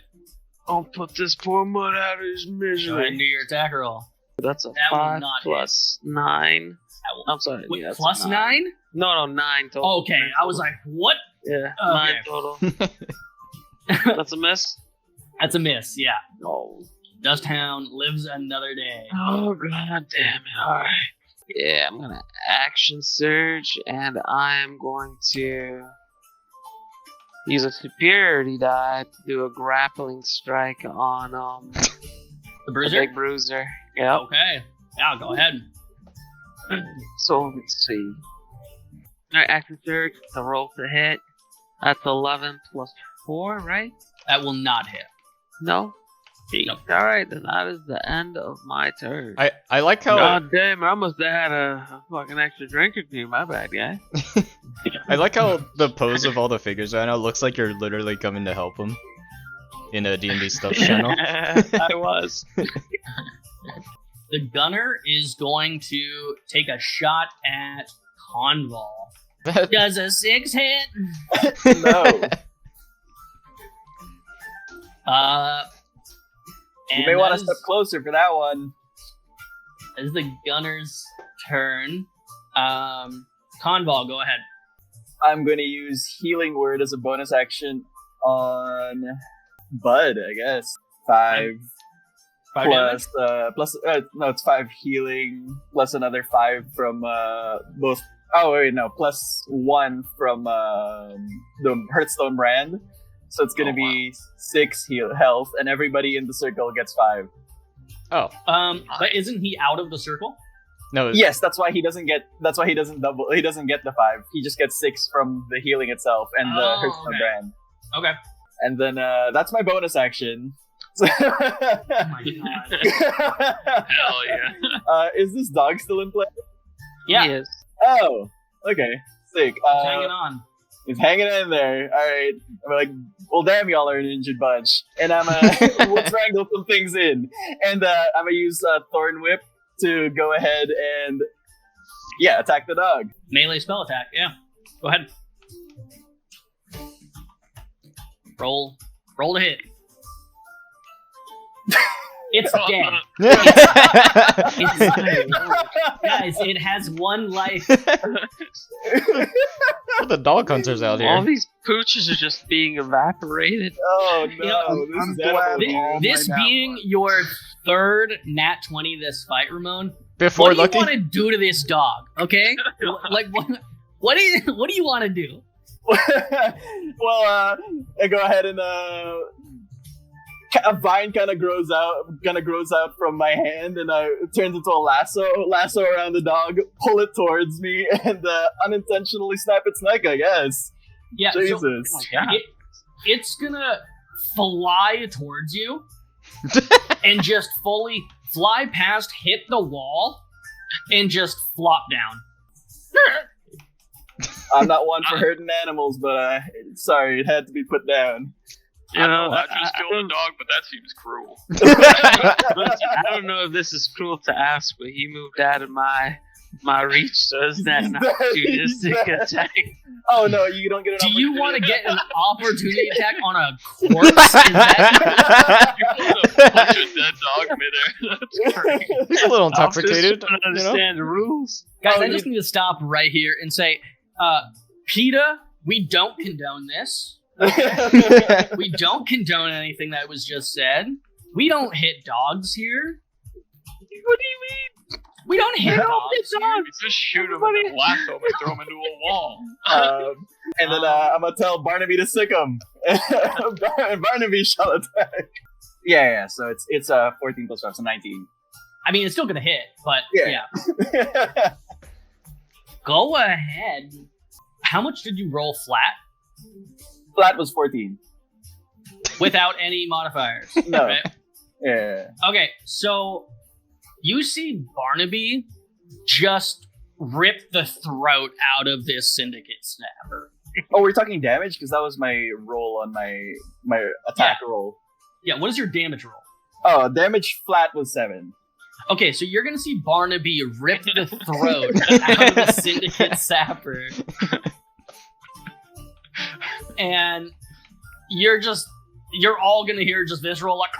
I'll put this poor mud out of his go ahead and do misery. your attack roll. That's a That will 5 not plus 9. That will- I'm sorry. Wait, yeah, that's a plus 9? No, 9 total. Okay, 9 I was total. like, what? Yeah, Okay. 9 total. That's a miss? That's a miss, yeah. Oh. Dust Hound lives another day. Oh, god damn it. Alright. Yeah, I'm gonna action surge, and I'm going to use a superiority die to do a grappling strike on The the bruiser? big bruiser. Yep. Okay. Yeah, go ahead. So let's see. Alright, action surge, the roll to hit. That's 11 plus 4, right? That will not hit. No? Nope. Alright, then that is the end of my turn. I like how God damn, I must have had a fucking extra drink or two. My bad, guy. I like how the pose of all the figures right now looks like you're literally coming to help him in a D&D stuff channel. I was. The gunner is going to take a shot at Conval. Does a 6 hit? No. You may want to step closer for that one. As the gunner's turn. Conval, go ahead. I'm going to use Healing Word as a bonus action on Bud, I guess. 5 plus, it's 5 healing, plus another 5 from both. Oh, wait, no, plus 1 from the Hearthstone brand. So it's going to be 6 health, and everybody in the circle gets 5. Oh. But isn't he out of the circle? No. Yes, that's why he doesn't get. That's why he doesn't double. He doesn't get the 5. He just gets 6 from the healing itself and the Hearthstone brand. Okay. And then that's my bonus action. Oh my god. Hell yeah. Is this dog still in play? Yeah. Yes. Oh, okay, sick. Hanging on. He's hanging in there. All right. I'm like, well, damn, y'all are an injured bunch. And I'm we'll strangle some things in. And I'm gonna use Thorn Whip to go ahead and attack the dog. Melee spell attack. Yeah. Go ahead. Roll to hit. It's dead. Guys, it has 1 life. The dog hunters out All here. these pooches are just being evaporated. Oh no! You know, this is glad edible. This being your 3rd nat 20 this fight, Ramon. Before What do Lucky? you want to do to this dog? Okay, like what do you want to do? Well, I go ahead and a vine kind of grows out from my hand, and it turns into a lasso around the dog, pull it towards me, and unintentionally snap its neck, I guess. Yeah, Jesus. So it's gonna fly towards you and just fully fly past, hit the wall, and just flop down. I'm not one for hurting animals, but sorry, it had to be put down. You know, I just killed a dog, but that seems cruel. I don't know if this is cruel to ask, but he moved out of my reach, so is that an opportunistic attack? Oh no, you don't get an Do opportunity. you want to get an opportunity attack on a corpse? Is that You put a bunch of dead dog midair. That's great. He's a little intoxicated. I don't understand the rules. Guys, Oh, I just need to stop right here and say, PETA, we don't condone this. We don't condone anything that was just said. We don't hit dogs here. What do you mean? We don't hit dogs. You just shoot him and then lasso him and throw him into a wall. And then I'm gonna tell Barnaby to sick him. And Barnaby shall attack. Yeah. So it's 14 plus 5, so 19. I mean, it's still gonna hit, but Yeah. yeah. Go ahead. How much did you roll flat? Flat was 14. Without any modifiers. No. Right? Yeah. Okay, so you see Barnaby just rip the throat out of this Syndicate snapper. Oh, we're talking damage? Because that was my roll on my attack roll. Yeah, what is your damage roll? Oh, damage flat was 7. Okay, so you're gonna see Barnaby rip the throat out of the Syndicate sapper. And you're all gonna hear just visceral like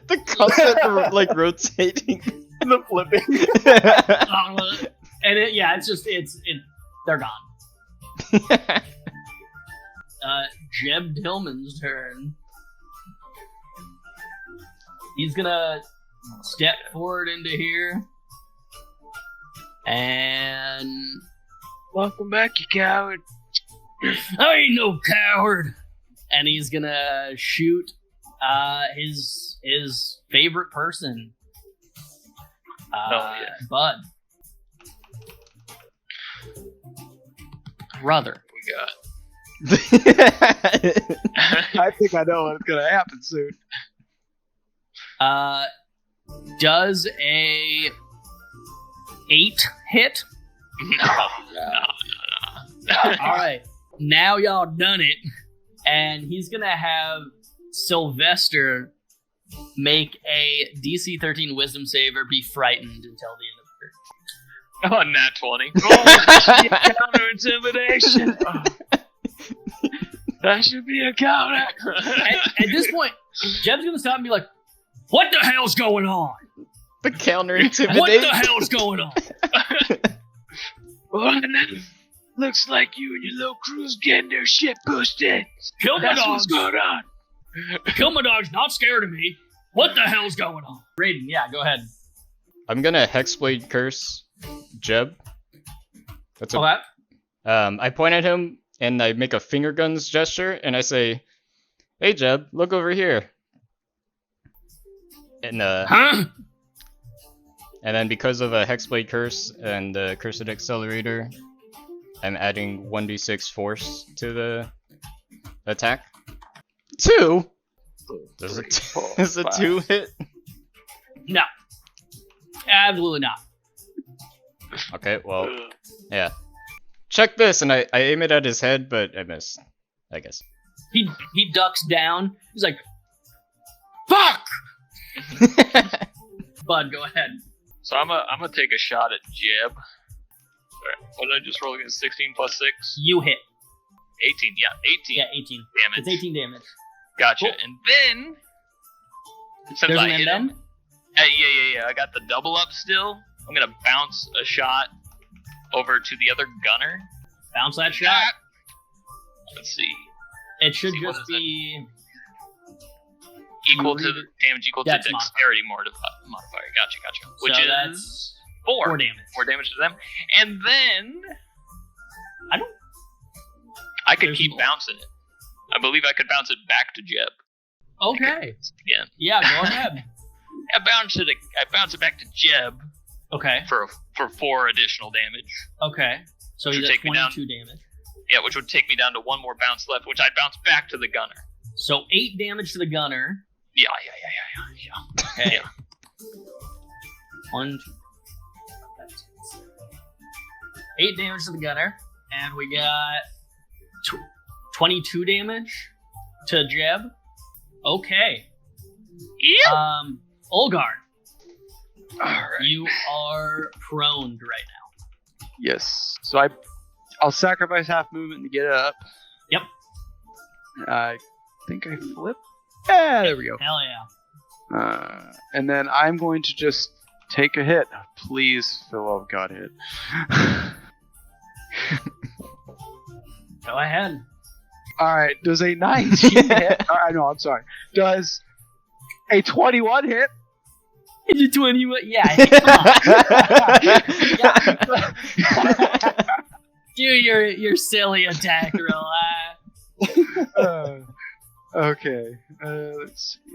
The constant like rotating. The flipping. and they're gone. Jeb Tillman's turn. He's gonna step forward into here. And Welcome back, you coward. I ain't no coward. And he's gonna shoot his favorite person. Bud. Brother. We got. I think I know what's gonna happen soon. Does a 8 hit? No. Alright. Now y'all done it. And he's gonna have Sylvester make a DC 13 wisdom save or be frightened until the end of the turn. Oh, nat 20. Counter intimidation. That should be a counter. At this point, Jeb's gonna stop and be like, "What the hell's going on? The counter intimidate. What the hell's going on?" Well, looks like you and your little crew's getting their shit pushed in. Kill my That's dogs. what's going on. Kill my dog's not scared of me. What the hell's going on? Raiden, yeah, go ahead. I'm gonna Hexblade Curse Jeb. That's Okay. I point at him and I make a finger guns gesture and I say, "Hey Jeb, look over here." And Huh? and then because of a Hexblade Curse and the Cursed Accelerator, I'm adding 1d6 force to the attack. 2? Does a 2 hit? No. Absolutely not. Okay, well, yeah. Check this, and I aim it at his head, but I miss, I guess. He ducks down. He's like, "Fuck!" Bud, go ahead. So I'm gonna take a shot at Jeb. Sorry, what did I just roll against? 16 plus 6? You hit. 18, yeah, 18 Yeah, 18. damage. It's 18 damage. Gotcha. Cool. And then, since There's I an hit end. him, yeah, I got the double up still. I'm gonna bounce a shot over to the other gunner. Bounce that shot. Let's see. It should See, what just is it? be Equal to the damage equal to Dex dexterity modifier. Gotcha. Which So is that's 4. 4 damage. 4 damage to them. And then I could There's keep more. bouncing it. I believe I could bounce it back to Jeb Okay. again. Yeah, go ahead. I bounce it back to Jeb Okay. for 4 additional damage. Okay. So Which he's would at take me down. 22 damage. Yeah, which would take me down to 1 more bounce left, which I'd bounce back to the gunner. So 8 damage to the gunner. Yeah. Okay. Yeah. 1, 2, 8 damage to the gunner, and we got 22 damage to Jeb. Okay. Yeah. Olgard, Alright. you are prone right now. Yes. So I'll sacrifice half movement to get up. Yep. I think I flip. Yeah, there we go. Hell yeah. And then I'm going to just take a hit. Please, for the love of God, hit. Go ahead. Alright, does a 19 hit? No, I'm sorry. Does a 21 hit? Is it 21? Yeah. Come on. Do your silly attack roll. Okay. Let's see.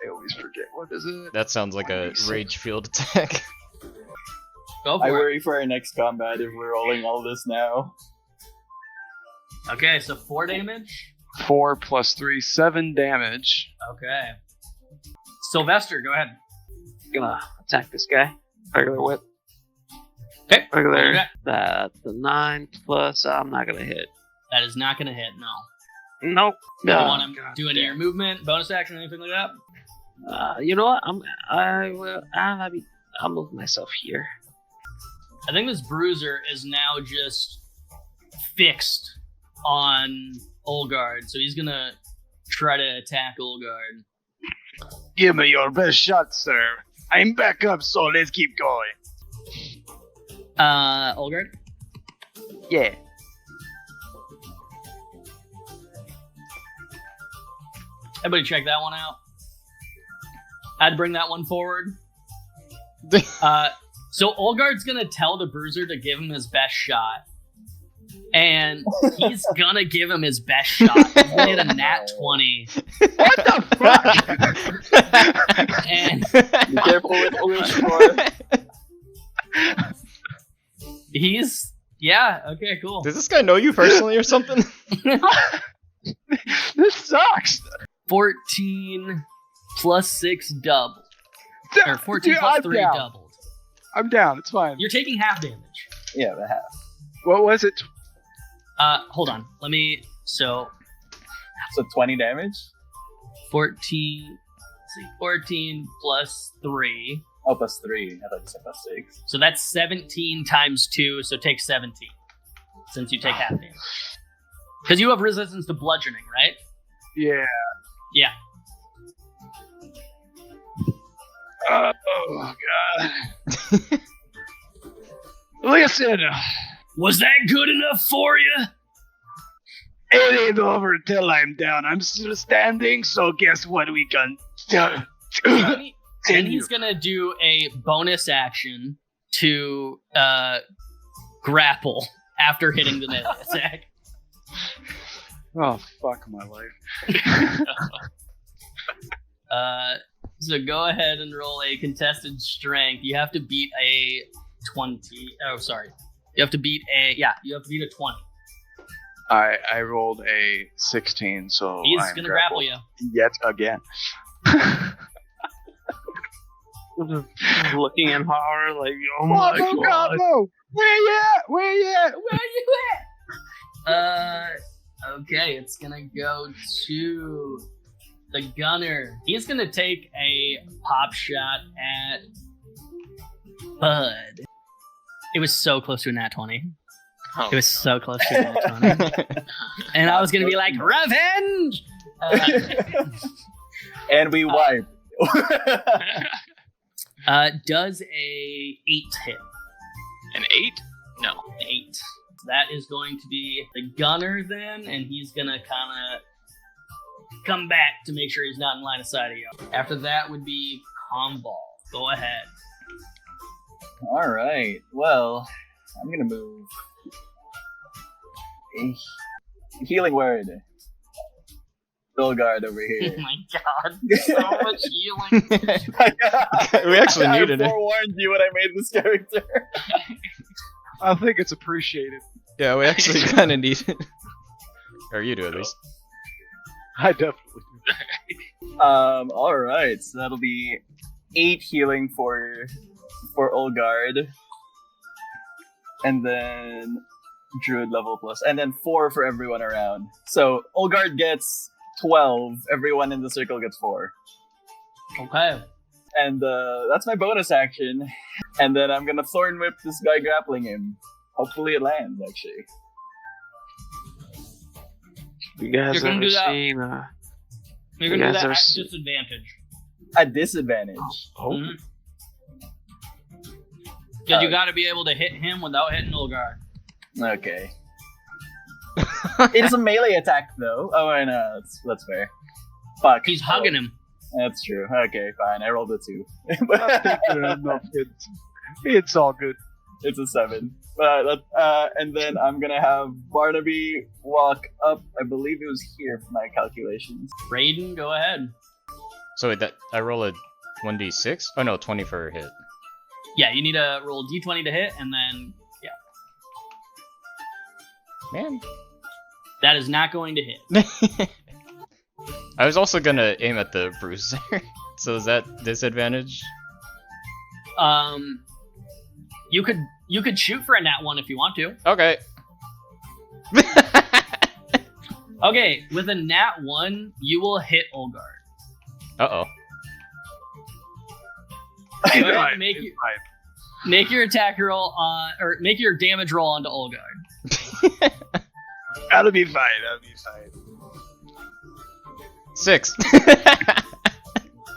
I always forget. What is it? That sounds like a rage field attack. Go I for it. worry for our next combat if we're rolling all this now. Okay, so 4 damage. 4 plus 3, 7 damage. Okay. Sylvester, go ahead. Gonna attack this guy. Regular whip. Okay. Regular. Okay. The 9 plus. I'm not gonna hit. That is not going to hit, no. Nope. You No. want to do any of your movement, bonus action, anything like that? You know what? I'll move myself here. I think this bruiser is now just fixed on Olgard, so he's going to try to attack Olgard. Give me your best shot, sir. I'm back up, so let's keep going. Olgard? Yeah. Everybody check that one out. I'd bring that one forward. So Olgard's gonna tell the bruiser to give him his best shot. And he's gonna give him his best shot. He's gonna hit a nat 20. What the fuck? And Be careful with wish for. he's... Yeah, okay, cool. Does this guy know you personally or something? This sucks. 14 plus 6 doubled. Or 14 Dude, plus I'm 3 down. doubled. I'm down. It's fine. You're taking half damage. Yeah, the half. What was it? Hold on. Let me... So, So 20 damage? 14... Let's see. 14 plus 3. Oh, plus 3. I thought you said plus 6. So that's 17 times 2, so take 17. Since you take half damage. Because you have resistance to bludgeoning, right? Yeah. Yeah. Oh god. Listen, Was that good enough for you? it ain't over till I'm down. I'm still standing, so guess what we can do? And he's gonna do a bonus action to grapple after hitting the melee attack. Oh, fuck my life. So go ahead and roll a contested strength. You have to beat a 20. Oh, sorry. You have to beat a 20. I rolled a 16, so He's I'm gonna grapple you. yet again. Looking in horror, like, oh Fuck, my oh god. god, no! Where you at? Where you at? Where you at? Okay, it's gonna go to the gunner. He's gonna take a pop shot at Bud. It was so close to a nat 20. Oh, It was so close to a nat 20. And I was gonna be like, revenge! And we wipe. Does a 8 hit? An 8? No. 8. That is going to be the gunner then, and he's gonna kind of come back to make sure he's not in line of sight of you. After that would be Comball. Go ahead. All right. Well, I'm gonna move. A healing word. Guard over Oh here. my god, so much healing. We actually needed I it. forewarned you when I made this character. I think it's appreciated. Yeah, we actually kind of need it. Or you do at least. I definitely do. All right. So that'll be 8 healing for Olgard, and then Druid level plus, and then 4 for everyone around. So Olgard gets 12. Everyone in the circle gets 4. Okay. And that's my bonus action. And then I'm gonna Thorn Whip this guy grappling him. Hopefully it lands, actually. You guys You're gonna ever do that. seen? You're gonna do guys that ever at s- disadvantage. At disadvantage. Oh. Because you gotta be able to hit him without hitting Olgard. Okay. It's a melee attack, though. Oh, I know. That's fair. Fuck. He's hugging him. That's true. Okay, fine. I rolled a 2. I've taken enough hits. It's all good. It's a 7. And then I'm gonna have Barnaby walk up. I believe it was here for my calculations. Raiden, go ahead. So wait, that I roll a 1d6? Oh no, 20 for a hit. Yeah, you need to roll d20 to hit, and then Man. that is not going to hit. I was also gonna aim at the bruiser. So is that disadvantage? You could shoot for a nat 1 if you want to. Okay. Okay, with a nat 1, you will hit Olgard. Uh-oh. Go ahead Fine, and make, it's your, fine. make your attack roll on, or make your damage roll onto Olgard. That'll be fine. That'll be fine. 6.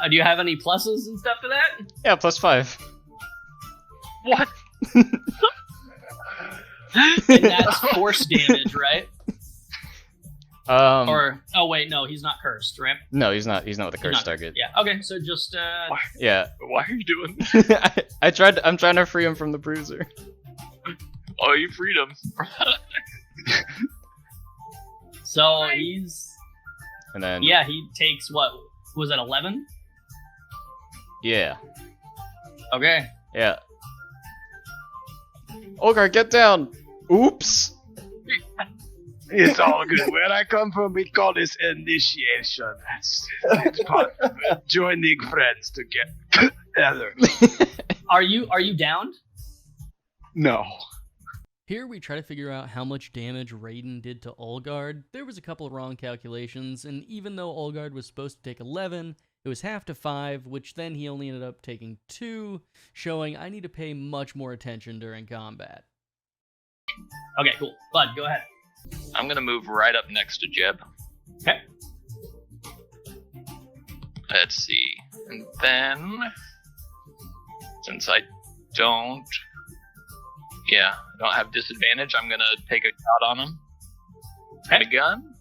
Do you have any pluses and stuff to that? Yeah, plus 5. What? And that's force damage, right? Or oh wait, no, he's not cursed, right? No, he's not with the He's cursed not- target. Yeah. Okay, so just Yeah. Why are you doing? I'm trying to free him from the bruiser. Oh, you freed him. so he's And then yeah, he takes what was it 11? Yeah. Okay. Yeah. Olgar, get down! Oops! It's all good. Where I come from, we call this initiation. It's part of it. Joining friends to get together. Are you downed? No. Here we try to figure out how much damage Raiden did to Olgard. There was a couple of wrong calculations, and even though Olgard was supposed to take 11, it was half to 5, which then he only ended up taking 2, showing I need to pay much more attention during combat. Okay, cool. Bud, go ahead. I'm gonna move right up next to Jeb. Okay. Let's see. And then, since I don't have disadvantage, I'm gonna take a shot on him. Okay. And a gun.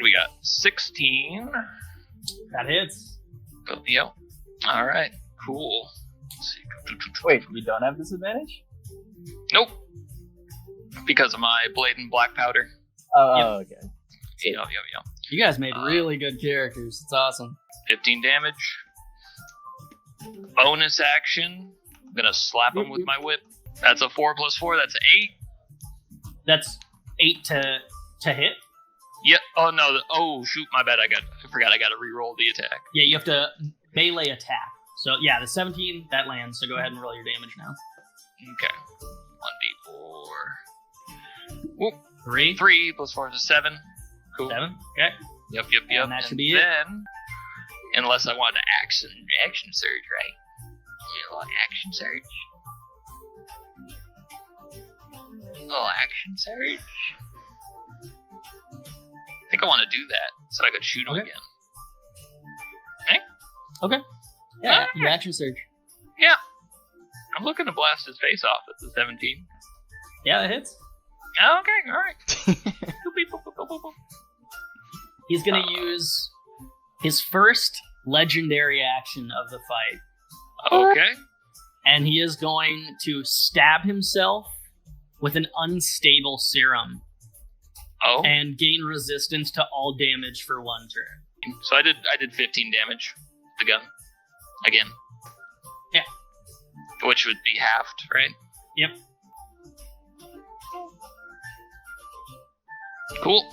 We got 16. That hits. Oh, yep. All right. Cool. Let's see. Wait, you don't have disadvantage? Nope. Because of my blade and black powder. Oh, okay. Yep. You guys made really good characters. It's awesome. 15 damage. Bonus action. I'm gonna slap him with my whip. That's a 4 + 4. That's 8. That's 8 to hit. Yep. Oh no. Oh shoot. My bad. I forgot. I got to re-roll the attack. Yeah, you have to melee attack. So yeah, the 17 that lands. So go ahead and roll your damage now. Okay. 1d4. Whoop. 3. 3 + 4 is 7. Cool. 7. Okay. Yep. And that should be it. Then, unless I want to action surge, right? A little action surge. I think I want to do that so I could shoot him Okay. again. Okay. Yeah, Alright. your action surge. Yeah. I'm looking to blast his face off at the 17. Yeah, that hits. Okay. All right. He's gonna use his first legendary action of the fight, Okay. and he is going to stab himself with an unstable serum Oh. and gain resistance to all damage for 1 turn. So I did 15 damage. The gun. Again. Yeah. Which would be halved, right? Yep. Cool.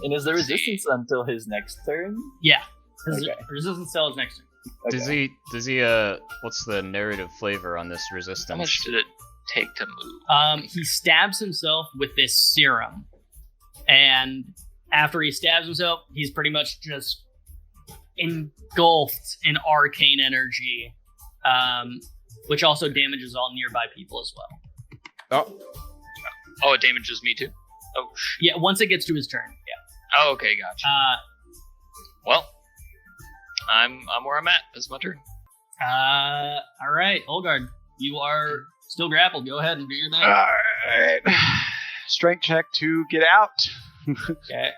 And is there resistance until his next turn? Yeah. His Okay. resistance cell is next turn. Okay. Does he what's the narrative flavor on this How resistance? much did it take to move? He stabs himself with this serum, and after he stabs himself, he's pretty much just engulfed in arcane energy, which also damages all nearby people as well. Oh, it damages me too? Oh, shoot. Yeah, once it gets to his turn. Yeah. Oh, okay, gotcha. Well, I'm where I'm at. That's my turn. All right, Olgard, you are still grappled. Go ahead and do your thing. Alright. Strength check to get out. Okay.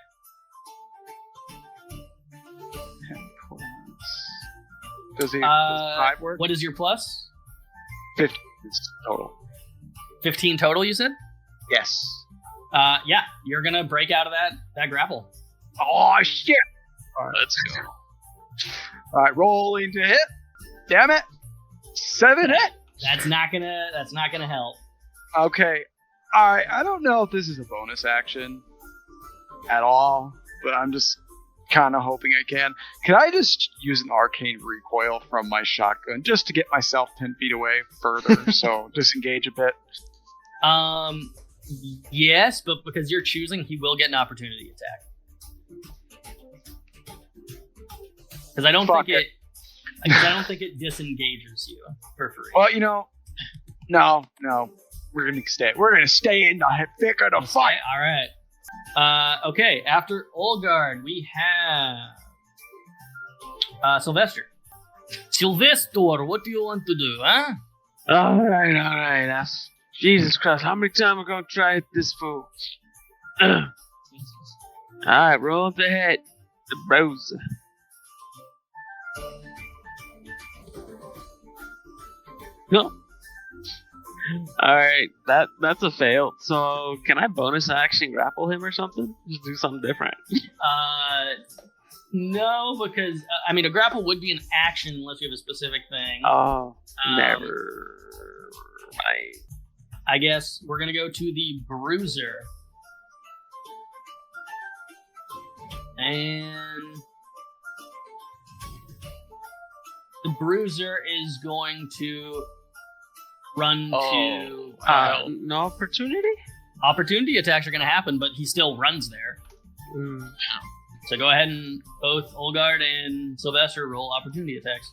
Does 5 work? What is your plus? 50 total. 15 total, you said? Yes. Yeah, you're gonna break out of that grapple. Oh, shit! Let's go. Alright, rolling to hit. Damn it! 7 hit! That's not gonna help. Okay. Alright, I don't know if this is a bonus action at all, but I'm just kind of hoping I can. Can I just use an arcane recoil from my shotgun just to get myself 10 feet away further, so disengage a bit? Yes, but because you're choosing, he will get an opportunity attack. Because I don't Fuck think I don't think it disengages you for free. Well, you know, no. We're gonna stay in the thick of the fight. All right. Okay. After Olgard, we have Sylvester. Sylvester, what do you want to do, huh? All right. Jesus Christ, how many times am I gonna try this fool? All right, roll the head, the browser. No. All right, that's a fail. So can I bonus action grapple him or something? Just do something different. No, because a grapple would be an action unless you have a specific thing. Oh, never mind. I guess we're gonna go to the Bruiser. And the Bruiser is going to run to... no opportunity? Opportunity attacks are going to happen, but he still runs there. So go ahead and both Olgard and Sylvester roll opportunity attacks.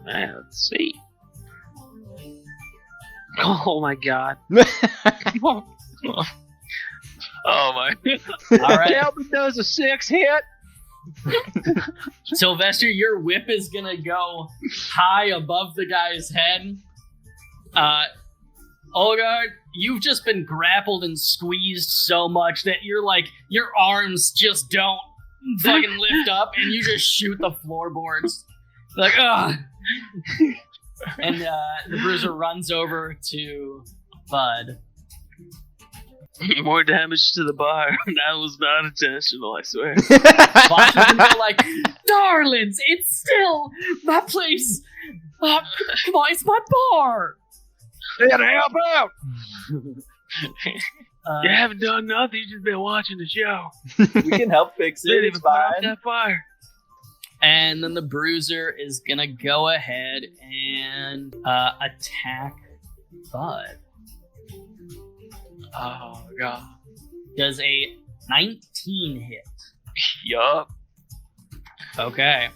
Let's see. Oh my god. Oh my. All right. Shelby does a 6 hit. Sylvester, your whip is gonna go high above the guy's head. Olgard, you've just been grappled and squeezed so much that your arms just don't fucking lift up, and you just shoot the floorboards. Like, ugh. And the bruiser runs over to Bud. More damage to the bar. That was not intentional, I swear. Vasha's gonna go like, darlings, it's still my place. Come on, it's my bar. They gotta help out. You haven't done nothing. You've just been watching the show. We can help fix it. Didn't It's even put out fine. that fire. And then the bruiser is gonna go ahead and attack Bud. Oh god. Does a 19 hit? Yup. Okay.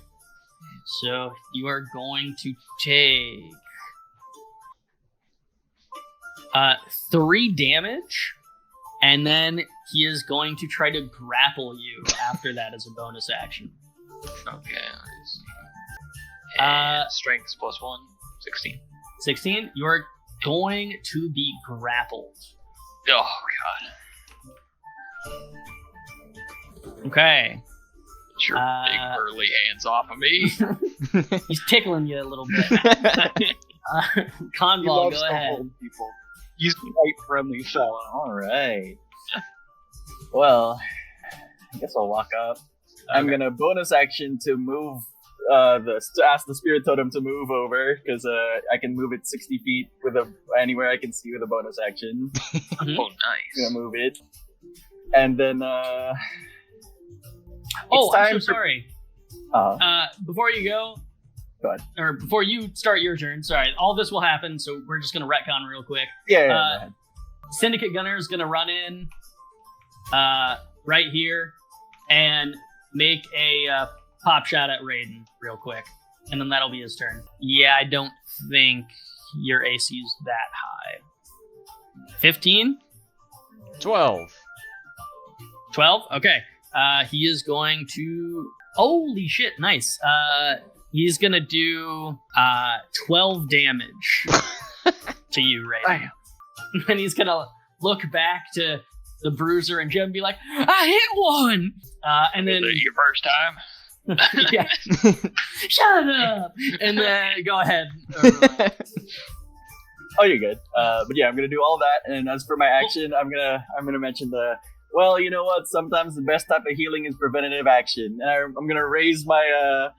So you are going to take 3 damage, and then he is going to try to grapple you after that as a bonus action. Okay. And strength +1. 16. 16, you are going to be grappled. Oh god. Okay. Get your big burly hands off of me. He's tickling you a little bit. He Conval, loves go to ahead. hold people. He's quite friendly fella. All right. Well, I guess I'll walk up. I'm gonna bonus action to move to ask the spirit totem to move over, because I can move it 60 feet with anywhere I can see with a bonus action. Oh, nice. I'm gonna move it, and then Oh, it's I'm time so sorry. Before you go ahead. or before you start your turn, sorry, all this will happen, so we're just gonna retcon real quick. Yeah, go ahead. Syndicate Gunner is gonna run in right here and make a pop shot at Raiden real quick, and then that'll be his turn. Yeah, I don't think your AC is that high. 15? 12. 12? Okay. He is going to... Holy shit, nice. He's gonna do 12 damage to you, Raiden. And then he's gonna look back to the bruiser and Jeb and be like, I hit one! And then... Is it your first time? Yeah. Shut up! And then go ahead. Oh, you're good. But yeah, I'm gonna do all that, and as for my action, I'm gonna mention well, you know what? Sometimes the best type of healing is preventative action, and I'm gonna raise my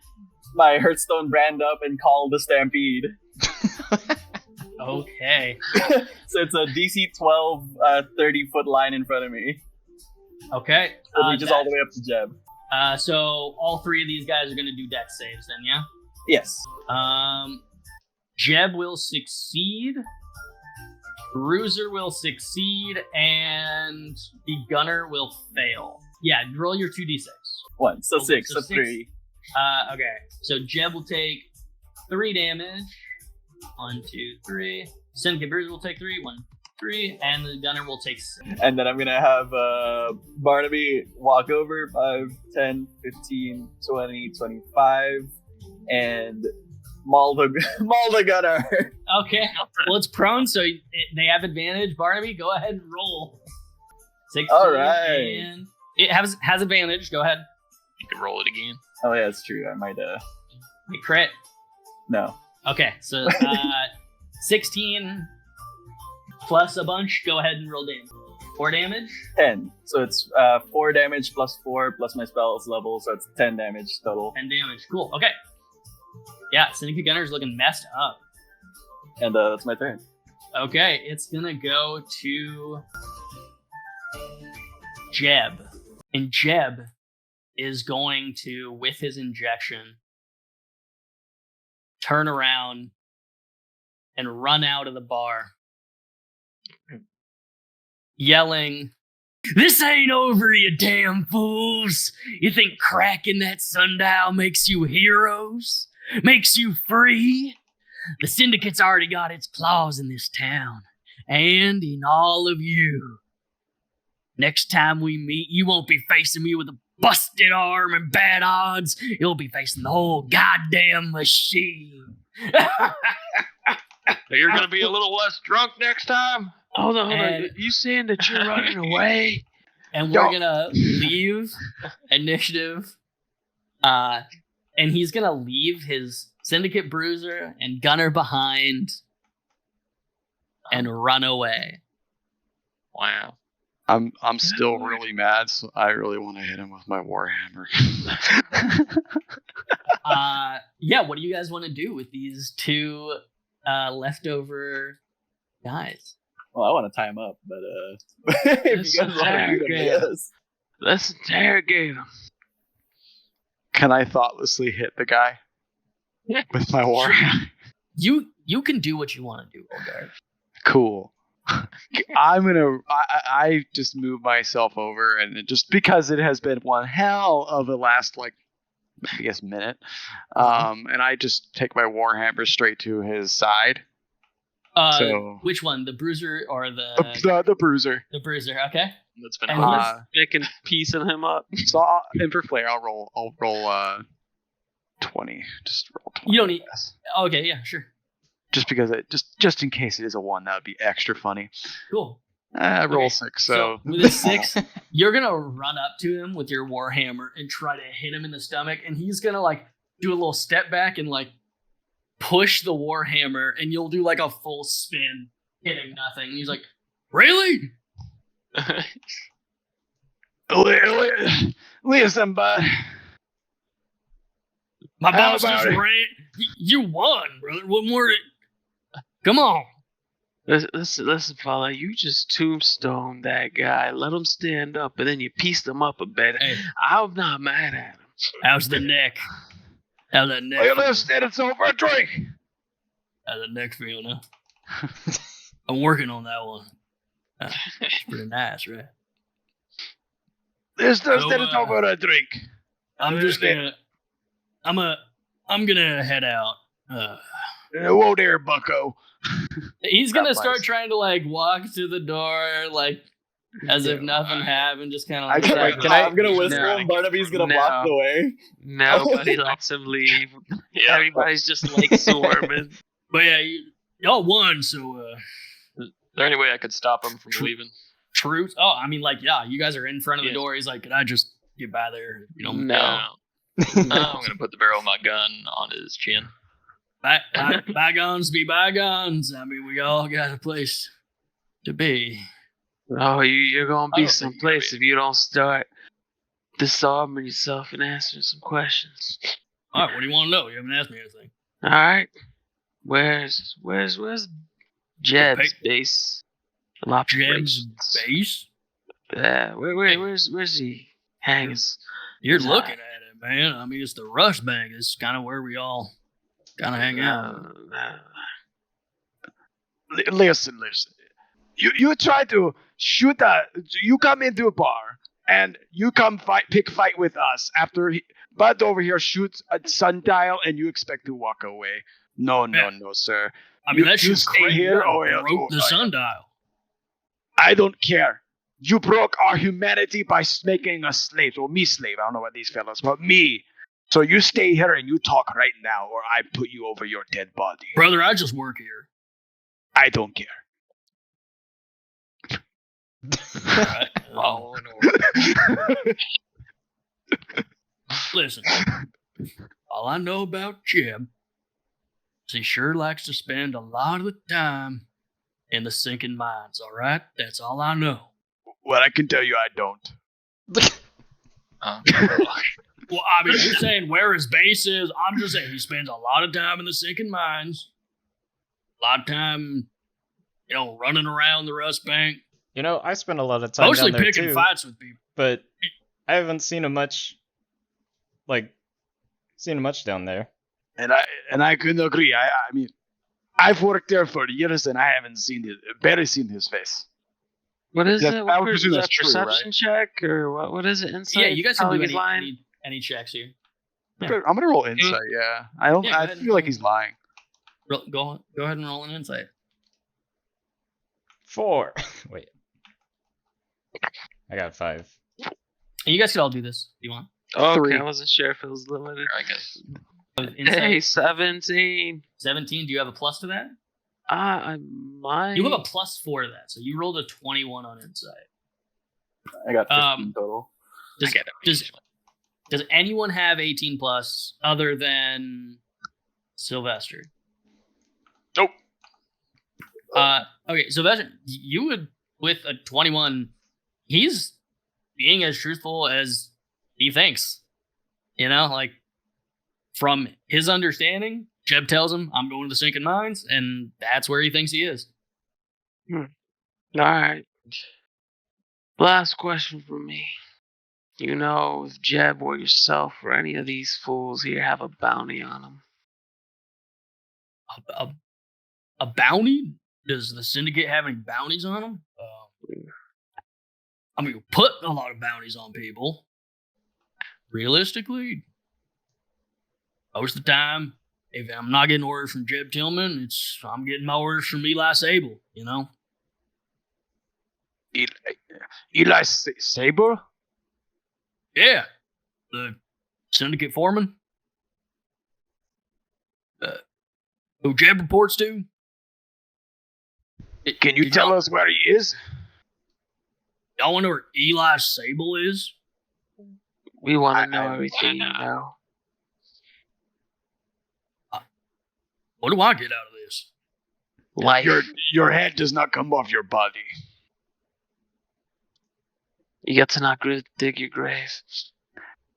my Hearthstone brand up and call the Stampede. Okay. So it's a DC 12 30-foot line in front of me. Okay. It reaches all the way up to Jeb. So all 3 of these guys are gonna do dex saves then, yeah? Yes. Jeb will succeed. Bruiser will succeed, and the gunner will fail. Yeah, roll your 2d6. 1. So 6. So So 3. Okay. So Jeb will take 3 damage. 1, 2, 3. Syndicate Bruiser will take 3. 1, 3. And the gunner will take 6. And then I'm gonna have Barnaby walk over 5, 10, 15, 20, 25, and maul the gunner. Okay. Well, it's prone, so they have advantage. Barnaby, go ahead and roll. 16. All right. And it has advantage. Go ahead. You can roll it again. Oh yeah, it's true. I might Wait, crit. no. Okay, so 16 plus a bunch. Go ahead and roll damage. 4 damage. 10. So it's 4 damage plus 4 plus my spell's level, so it's 10 damage total. 10 damage. Cool. Okay. Yeah, Syndicate Gunner's looking messed up. And that's my turn. Okay, it's gonna go to Jeb. And Jeb is going to, with his injection, turn around and run out of the bar, yelling, "This ain't over, you damn fools! You think cracking that sundial makes you heroes? Makes you free? The Syndicate's already got its claws in this town, and in all of you. Next time we meet, you won't be facing me with a busted arm and bad odds. You'll be facing the whole goddamn machine. You're gonna be a little less drunk next time. Hold on. You saying that you're running away? And we're gonna leave initiative. And he's gonna leave his Syndicate Bruiser and Gunner behind and run away. Wow. I'm still really mad, so I really want to hit him with my warhammer. Yeah, what do you guys want to do with these two leftover guys? Well, I want to tie him up, but if you guys want to do them, yes. Let's interrogate him. Can I thoughtlessly hit the guy with my warhammer? You can do what you want to do, Olgar. Cool. I just move myself over, and just because it has been one hell of a last, like, I guess, minute, and I just take my warhammer straight to his side. So which one, the Bruiser or the Bruiser? The Bruiser, okay. That's been Picking piecing him up. So and for flair, I'll roll 20. Just roll 20. You don't need. Okay, yeah, sure. Just because just in case it is a 1, that would be extra funny. Cool. Roll 6. So with a 6, you're gonna run up to him with your warhammer and try to hit him in the stomach, and he's gonna like do a little step back and like push the warhammer, and you'll do like a full spin, hitting nothing. And he's like, "Really?" Listen, bud. My boss about just it? ran. You won, brother. What more? Come on. Listen, fella. You just tombstone that guy. Let him stand up, and then you pieced him up a bit. Hey. I'm not mad at him. How's the neck? How's that neck? Well, listen, it's over a drink. How's the neck feel now? I'm working on that one. It's pretty nice, right? It's over a drink. I'm just gonna. I'm gonna head out. Whoa there, bucko. He's gonna start trying to like walk to the door, like as if nothing happened, just kind of. I'm gonna whisper, and Barnaby's gonna block the way. Nobody lets him leave. Everybody's just like swarming. But yeah, y'all won. So, is there any way I could stop him from leaving? Truth? Oh, I mean, like, yeah, you guys are in front of the door. He's like, "Could I just get by there?" You know? No. I'm gonna put the barrel of my gun on his chin. Bygones be bygones. I mean, we all got a place to be. Oh, you're gonna be someplace if you don't start disarming yourself and answering some questions. All right, what do you want to know? You haven't asked me anything. All right, where's Jeb's base? Jeb's base? Yeah, where's he hanging? You're looking at it, man. I mean, it's the Rush Bank. It's kind of where we all kind of hang out. Listen. You try to shoot you come into a bar and you come pick fight with us after Bud over here shoots a sundial and you expect to walk away. No, sir. I mean, that's you just stay here or broke the sundial. I don't care. You broke our humanity by making us slaves, or me slave. I don't know about these fellas, but me. So you stay here and you talk right now, or I put you over your dead body. Brother, I just work here. I don't care. All right. Listen, all I know about Jeb is he sure likes to spend a lot of the time in the sinking mines, all right? That's all I know. Well, I can tell you I don't. Well, I mean, you're saying where his base is. I'm just saying he spends a lot of time in the sinking mines. A lot of time, running around the Rust Bank. I spend a lot of time mostly down there picking too, fights with people. but I haven't seen him much. Down there. And I couldn't agree. I mean, I've worked there for years and I haven't barely seen his face. What is it? I would presume that's true, perception check or what? What is it? Insight? Yeah, you guys can do lying? any checks here. I'm gonna roll insight. Yeah, I feel like he's lying. Go ahead and roll an insight. 4. Wait. I got 5. And you guys could all do this if you want. Okay, 3. I wasn't sure if it was limited. I guess. Insight. Hey, 17. 17. Do you have a plus to that? I might. You have a +4 to that, so you rolled a 21 on insight. I got 15 total. Does anyone have 18 plus other than Sylvester? Nope. Okay, Sylvester, you would, with a 21, he's being as truthful as he thinks. You know, like, from his understanding, Jeb tells him, I'm going to the Sinking Mines, and that's where he thinks he is. All right. Last question from me. You know, if Jeb or yourself or any of these fools here have a bounty on them. A bounty? Does the Syndicate have any bounties on them? I mean, we put a lot of bounties on people. Realistically, most of the time, if I'm not getting orders from Jeb Tillman, I'm getting my orders from Eli Sable, you know? Eli Saber? Yeah. The Syndicate foreman. Who Jeb reports to. Can you tell us where he is? Y'all want to know where Eli Sable is? We want to know everything you know. What do I get out of this? Life. Your head does not come off your body. You get to not dig your grave.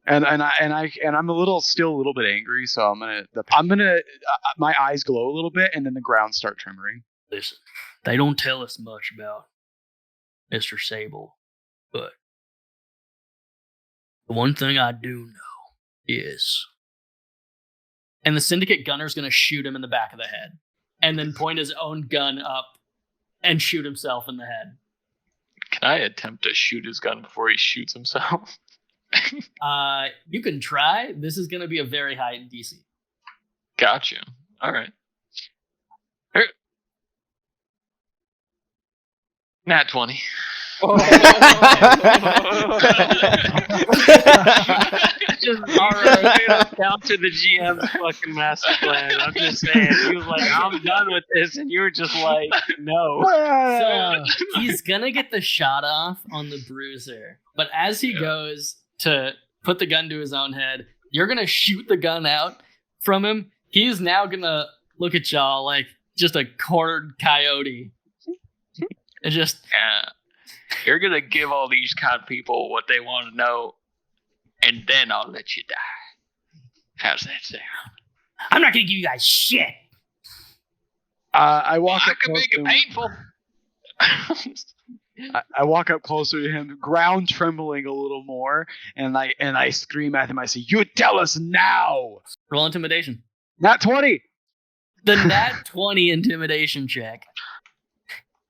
And I'm still a little bit angry, so I'm gonna my eyes glow a little bit, and then the ground start trembling. Listen, they don't tell us much about Mr. Sable, but the one thing I do know is, and the Syndicate gunner's gonna shoot him in the back of the head, and then point his own gun up and shoot himself in the head. Can I attempt to shoot his gun before he shoots himself? You can try. This is gonna be a very high DC. Gotcha. All right. Nat 20. Just alright, counter the GM's fucking master plan. I'm just saying, he was like, I'm done with this, and you were just like, no. So he's gonna get the shot off on the bruiser, but as he goes to put the gun to his own head, you're gonna shoot the gun out from him. He's now gonna look at y'all like just a cornered coyote. And just You're gonna give all these kind of people what they want to know, and then I'll let you die. How's that sound? I'm not gonna give you guys shit. I walk I up can close make to it him. painful. I walk up closer to him, ground trembling a little more, and I scream at him. I say, "You tell us now!" Roll intimidation. Nat 20. The nat 20 intimidation check.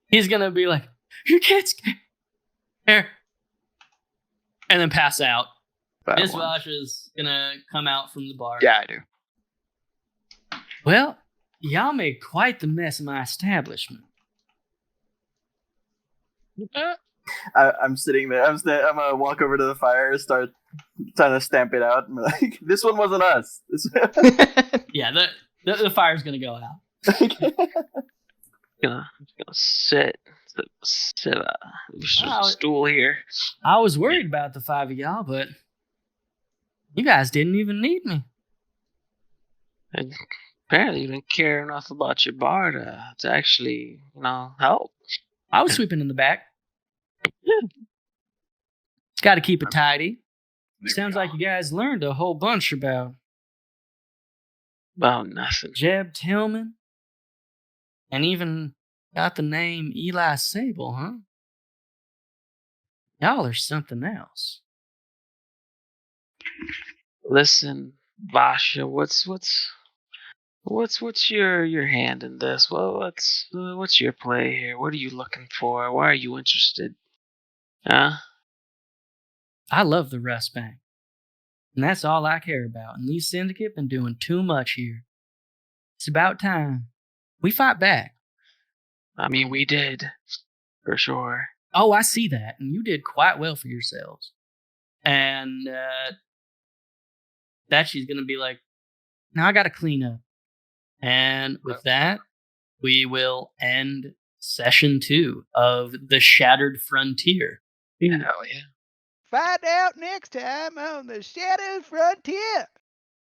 He's gonna be like, "You can't scare," and then pass out. Miss Vasha's gonna come out from the bar. Yeah, I do. Well, y'all made quite the mess of my establishment. I'm sitting there. I'm gonna walk over to the fire and start trying to stamp it out. And be like, this one wasn't us. Yeah, the fire's gonna go out. Gonna sit stool here. I was worried about the 5 of y'all, but you guys didn't even need me. And apparently you didn't care enough about your bar to actually, help. I was sweeping in the back. Got to keep it tidy. Sounds like you guys learned a whole bunch about nothing. Jeb Tillman, and even got the name Eli Sable, huh? Y'all are something else. Listen, Vasha, what's your hand in this? Well, what's your play here? What are you looking for? Why are you interested? Huh? I love the Rust Bank, and that's all I care about. And these Syndicate been doing too much here. It's about time We fought back. I mean, we did. For sure. Oh, I see that. And you did quite well for yourselves. And that she's going to be like, now I got to clean up. And with that, we will end session 2 of The Shattered Frontier. Hell yeah. Find out next time on the Shattered Frontier.